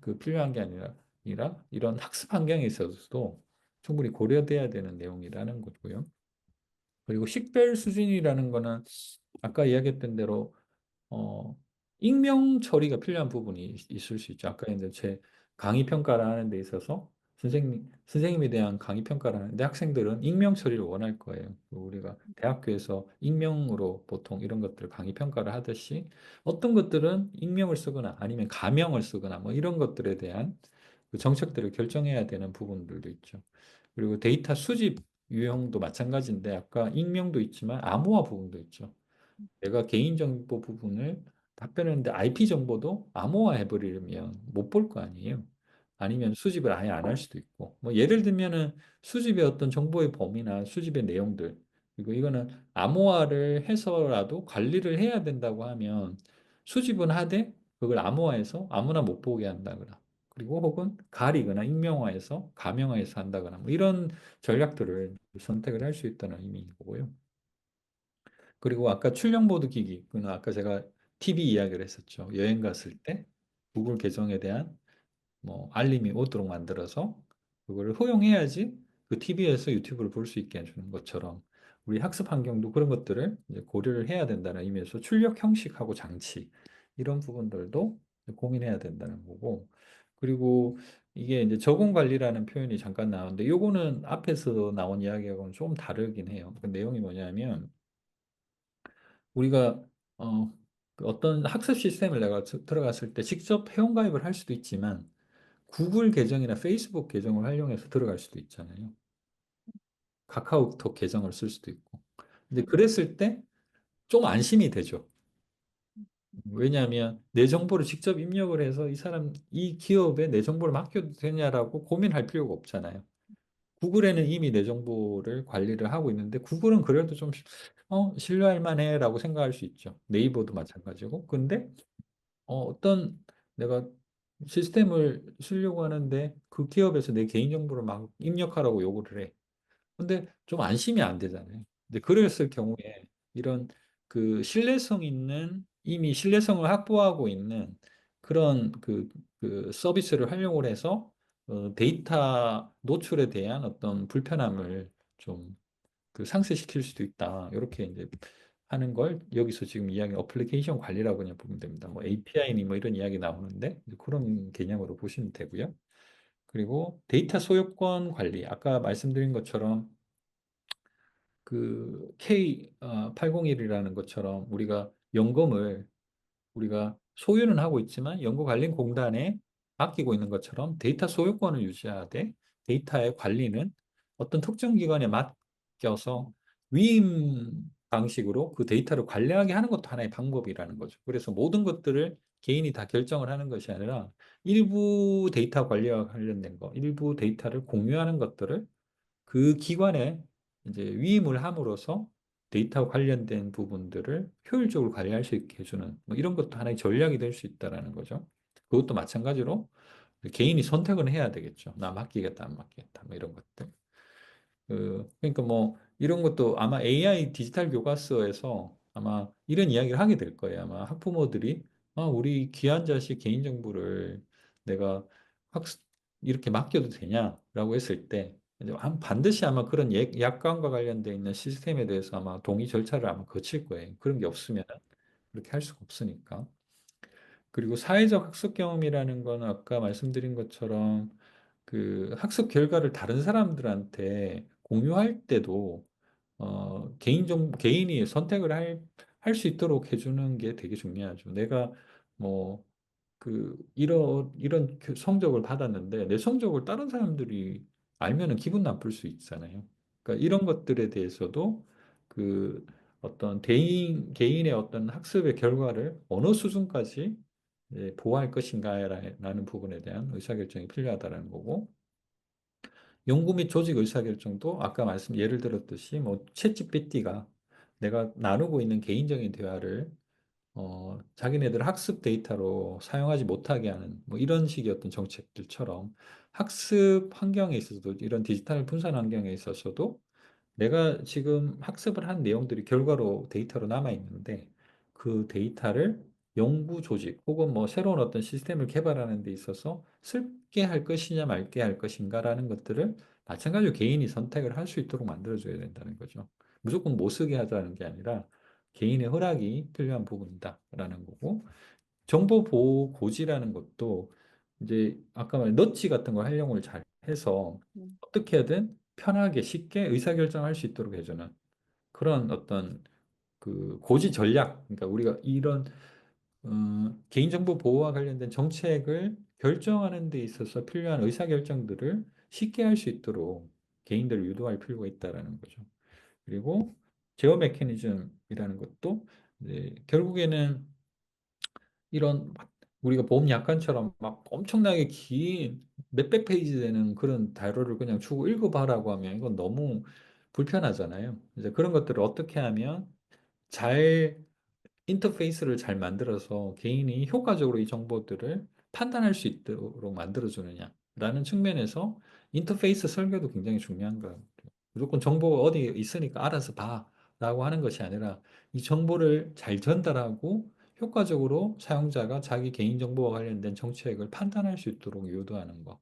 그 필요한 게 아니라 이런 학습 환경에 있어서도 충분히 고려돼야 되는 내용이라는 거고요. 그리고 식별 수준이라는 거는 아까 이야기했던 대로 어, 익명 처리가 필요한 부분이 있을 수 있죠. 아까 이제 제 강의 평가를 하는 데 있어서 선생님에 대한 강의 평가를 하는데 학생들은 익명 처리를 원할 거예요. 우리가 대학교에서 익명으로 보통 이런 것들 강의 평가를 하듯이 어떤 것들은 익명을 쓰거나 아니면 가명을 쓰거나 뭐 이런 것들에 대한 그 정책들을 결정해야 되는 부분들도 있죠. 그리고 데이터 수집 유형도 마찬가지인데 아까 익명도 있지만 암호화 부분도 있죠. 내가 개인정보 부분을 답변했는데 IP 정보도 암호화 해버리면 못 볼 거 아니에요. 아니면 수집을 아예 안 할 수도 있고. 뭐 예를 들면은 수집의 어떤 정보의 범위나 수집의 내용들, 그리고 이거는 암호화를 해서라도 관리를 해야 된다고 하면 수집은 하되 그걸 암호화해서 아무나 못 보게 한다거나, 그리고 혹은 가리거나 익명화해서 가명화해서 한다거나, 뭐 이런 전략들을 선택을 할 수 있다는 의미인 거고요. 그리고 아까 출력모드 기기, 그는 아까 제가 TV 이야기를 했었죠. 여행 갔을 때 구글 계정에 대한 뭐 알림이 오도록 만들어서 그거를 허용해야지 그 TV에서 유튜브를 볼 수 있게 해주는 것처럼 우리 학습 환경도 그런 것들을 이제 고려를 해야 된다는 의미에서 출력 형식하고 장치 이런 부분들도 고민해야 된다는 거고. 그리고 이게 이제 적응 관리라는 표현이 잠깐 나오는데 요거는 앞에서 나온 이야기하고는 좀 다르긴 해요. 그 내용이 뭐냐면 우리가 그 어떤 학습 시스템을 내가 들어갔을 때 직접 회원가입을 할 수도 있지만 구글 계정이나 페이스북 계정을 활용해서 들어갈 수도 있잖아요. 카카오톡 계정을 쓸 수도 있고. 근데 그랬을 때 좀 안심이 되죠. 왜냐하면 내 정보를 직접 입력을 해서 이 사람, 이 기업에 내 정보를 맡겨도 되냐라고 고민할 필요가 없잖아요. 구글에는 이미 내 정보를 관리를 하고 있는데 구글은 그래도 좀 신뢰할 만해라고 생각할 수 있죠. 네이버도 마찬가지고. 근데 어떤 내가 시스템을 쓰려고 하는데 그 기업에서 내 개인정보를 막 입력하라고 요구를 해. 근데 좀 안심이 안 되잖아요. 근데 그랬을 경우에 이런 그 신뢰성 있는 이미 신뢰성을 확보하고 있는 그런 그 서비스를 활용을 해서 데이터 노출에 대한 어떤 불편함을 좀 그 상쇄시킬 수도 있다. 이렇게 이제 하는 걸 여기서 지금 이야기 어플리케이션 관리라고 그냥 보면 됩니다. 뭐 API니 뭐 이런 이야기 나오는데 그런 개념으로 보시면 되고요. 그리고 데이터 소유권 관리. 아까 말씀드린 것처럼 그 K801이라는 것처럼 우리가 소유는 하고 있지만 연구관리공단에 맡기고 있는 것처럼 데이터 소유권을 유지하되 데이터의 관리는 어떤 특정 기관에 맡겨서 위임 방식으로 그 데이터를 관리하게 하는 것도 하나의 방법이라는 거죠. 그래서 모든 것들을 개인이 다 결정을 하는 것이 아니라 일부 데이터 관리와 관련된 거, 일부 데이터를 공유하는 것들을 그 기관에 이제 위임을 함으로써 데이터 관련된 부분들을 효율적으로 관리할 수 있게 해주는 뭐 이런 것도 하나의 전략이 될 수 있다라는 거죠. 그것도 마찬가지로 개인이 선택을 해야 되겠죠. 나 맡기겠다, 안 맡기겠다, 뭐 이런 것들. 그러니까 뭐 이런 것도 아마 AI 디지털 교과서에서 아마 이런 이야기를 하게 될 거예요. 아마 학부모들이 우리 귀한 자식 개인정보를 내가 학습 이렇게 맡겨도 되냐라고 했을 때 이제 반드시 아마 그런 약관과 관련돼 있는 시스템에 대해서 아마 동의 절차를 아마 거칠 거예요. 그런 게 없으면 그렇게 할 수가 없으니까. 그리고 사회적 학습 경험이라는 거는 아까 말씀드린 것처럼 그 학습 결과를 다른 사람들한테 공유할 때도 개인이 선택을 할 수 있도록 해주는 게 되게 중요하죠. 내가 뭐 이런 그 성적을 받았는데 내 성적을 다른 사람들이 알면은 기분 나쁠 수 있잖아요. 그러니까 이런 것들에 대해서도 그 어떤 개인의 어떤 학습의 결과를 어느 수준까지 보호할 것인가라는 부분에 대한 의사결정이 필요하다는 거고, 연구 및 조직 의사결정도 아까 예를 들었듯이 뭐 챗GPT가 내가 나누고 있는 개인적인 대화를 자기네들 학습 데이터로 사용하지 못하게 하는 뭐 이런 식의 어떤 정책들처럼 학습 환경에 있어서도 이런 디지털 분산 환경에 있어서도 내가 지금 학습을 한 내용들이 결과로 데이터로 남아 있는데 그 데이터를 연구 조직 혹은 뭐 새로운 어떤 시스템을 개발하는 데 있어서 쓸게 할 것이냐 말게 할 것인가라는 것들을 마찬가지로 개인이 선택을 할 수 있도록 만들어줘야 된다는 거죠. 무조건 못 쓰게 하자는 게 아니라 개인의 허락이 필요한 부분이다라는 거고 정보 보호 고지라는 것도 이제 아까 말한 너치 같은 걸 활용을 잘 해서 음, 어떻게든 편하게 쉽게 의사결정할 수 있도록 해주는 그런 어떤 그 고지 전략, 그러니까 우리가 이런 개인정보 보호와 관련된 정책을 결정하는 데 있어서 필요한 의사결정들을 쉽게 할 수 있도록 개인들을 유도할 필요가 있다라는 거죠. 그리고 제어 메커니즘이라는 것도 이제 결국에는 이런 우리가 보험 약관처럼 막 엄청나게 긴 몇백 페이지 되는 그런 자료를 그냥 주고 읽어봐라고 하면 이건 너무 불편하잖아요. 이제 그런 것들을 어떻게 하면 잘 인터페이스를 잘 만들어서 개인이 효과적으로 이 정보들을 판단할 수 있도록 만들어주느냐라는 측면에서 인터페이스 설계도 굉장히 중요한 것 같아요. 무조건 정보가 어디 있으니까 알아서 봐라고 하는 것이 아니라 이 정보를 잘 전달하고 효과적으로 사용자가 자기 개인정보와 관련된 정책을 판단할 수 있도록 유도하는 것.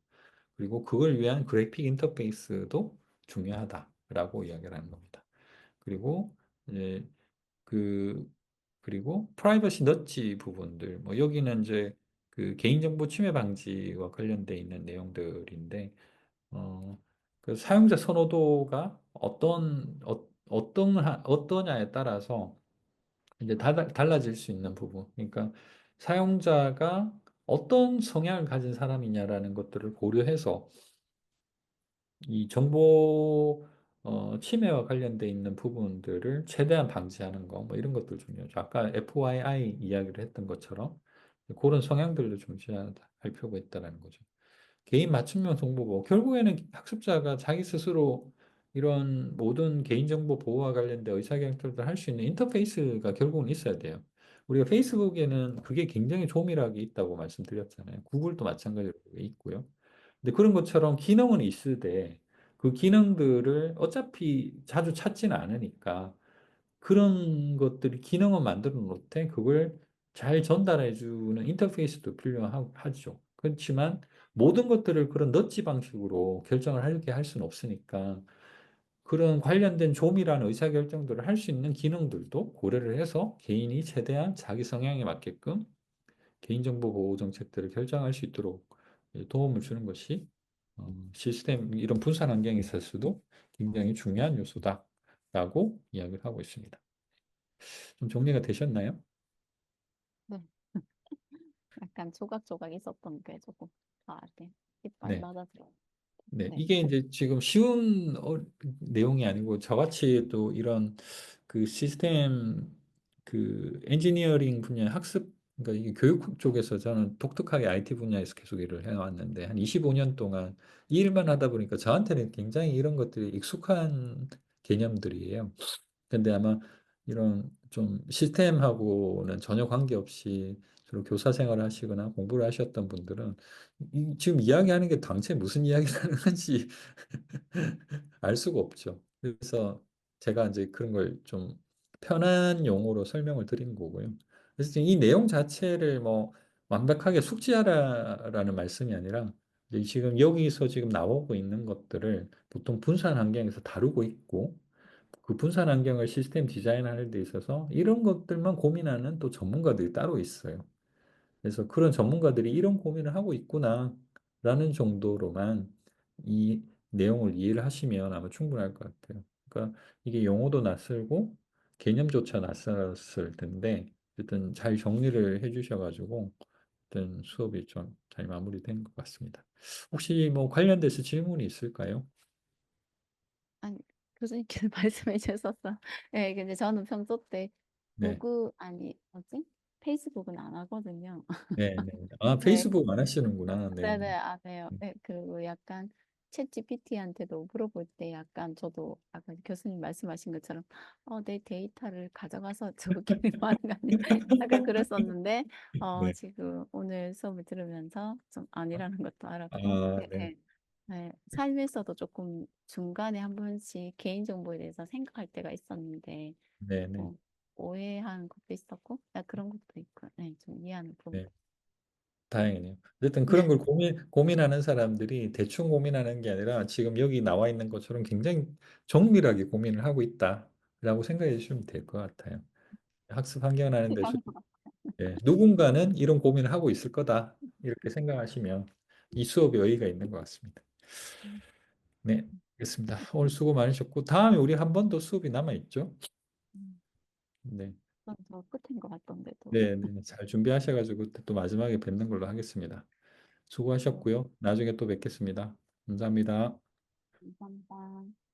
그리고 그걸 위한 그래픽 인터페이스도 중요하다라고 이야기를 하는 겁니다. 그리고 이제 그 그리고 프라이버시 너치 부분들 뭐 여기는 이제 그 개인정보 침해 방지와 관련돼 있는 내용들인데 어, 그 사용자 선호도가 어떠냐에 따라서 이제 달라질 수 있는 부분. 그러니까 사용자가 어떤 성향을 가진 사람이냐라는 것들을 고려해서 이 정보 침해와 관련돼 있는 부분들을 최대한 방지하는 거, 뭐 이런 것들 중요하죠. 아까 FYI 이야기를 했던 것처럼 그런 성향들도 중시할 필요가 있다는 거죠. 개인 맞춤형 정보보 결국에는 학습자가 자기 스스로 이런 모든 개인정보 보호와 관련된 의사결정을 할 수 있는 인터페이스가 결국은 있어야 돼요. 우리가 페이스북에는 그게 굉장히 조밀하게 있다고 말씀드렸잖아요. 구글도 마찬가지로 있고요. 근데 그런 것처럼 기능은 있으되 그 기능들을 어차피 자주 찾지는 않으니까 그런 것들이 기능은 만들어 놓되 그걸 잘 전달해 주는 인터페이스도 필요하죠. 그렇지만 모든 것들을 그런 넛지 방식으로 결정을 하게 할 수는 없으니까 그런 관련된 조밀한 의사결정들을 할 수 있는 기능들도 고려를 해서 개인이 최대한 자기 성향에 맞게끔 개인정보 보호 정책들을 결정할 수 있도록 도움을 주는 것이 시스템 이런 분산 환경에 있어서도 굉장히 중요한 요소다라고 이야기를 하고 있습니다. 좀 정리가 되셨나요? 네. 약간 조각조각 있었던 게 조금 네. 깃발이 네. 맞아들어요. 네. 네. 이게 이제 지금 쉬운 내용이 아니고 저같이 또 이런 그 시스템 그 엔지니어링 분야 학습 그러니까 이게 교육 쪽에서 저는 독특하게 IT 분야에서 계속 일을 해왔는데 한 25년 동안 이 일만 하다 보니까 저한테는 굉장히 이런 것들이 익숙한 개념들이에요. 근데 아마 이런 좀 시스템하고는 전혀 관계없이 주로 교사 생활을 하시거나 공부를 하셨던 분들은 지금 이야기하는 게 당최 무슨 이야기를 하는 건지 알 수가 없죠. 그래서 제가 이제 그런 걸 좀 편한 용어로 설명을 드린 거고요. 그래서 지금 이 내용 자체를 뭐 완벽하게 숙지하라라는 말씀이 아니라 이제 지금 여기서 지금 나오고 있는 것들을 보통 분산 환경에서 다루고 있고 그 분산 환경을 시스템 디자인하는 데 있어서 이런 것들만 고민하는 또 전문가들이 따로 있어요. 그래서 그런 전문가들이 이런 고민을 하고 있구나라는 정도로만 이 내용을 이해를 하시면 아마 충분할 것 같아요. 그러니까 이게 용어도 낯설고 개념조차 낯설었을 텐데 어쨌든 잘 정리를 해주셔가지고 어떤 수업이 좀 잘 마무리된 것 같습니다. 혹시 뭐 관련돼서 질문이 있을까요? 아니, 교수님께서 말씀해 주셨어. 네, 근데 저는 평소 때 네. 뭐지? 페이스북은 안 하거든요. 네, 네. 아, 네, 페이스북 안 하시는구나. 네, 네. 네네, 안 해요. 네, 그리고 약간 챗 GPT한테도 물어볼 때 약간 저도 아까 교수님 말씀하신 것처럼 내 데이터를 가져가서 저거 기능하는 거 아니야? 약간 그랬었는데 네. 지금 오늘 수업을 들으면서 좀 아니라는 것도 알았고 아, 네, 네. 네. 네, 삶에서도 조금 중간에 한 번씩 개인정보에 대해서 생각할 때가 있었는데 네, 네. 뭐 오해하는 것도 있었고 그런 것도 있고 네, 좀 이해하는 부분도 네. 다행이네요. 어쨌든 그런 걸 고민하는 사람들이 대충 고민하는 게 아니라 지금 여기 나와 있는 것처럼 굉장히 정밀하게 고민을 하고 있다라고 생각해 주시면 될 것 같아요. 학습 환경을 하는 데서 있어요. 누군가는 이런 고민을 하고 있을 거다. 이렇게 생각하시면 이 수업에 의의가 있는 것 같습니다. 네, 알겠습니다. 오늘 수고 많으셨고 다음에 우리 한 번 더 수업이 남아 있죠? 네. 더 끝인 것 같던데도. 네, 네. 잘 준비하셔가지고 또 마지막에 뵙는 걸로 하겠습니다. 네, 수고하셨고요. 나중에 또 뵙겠습니다. 감사합니다. 감사합니다.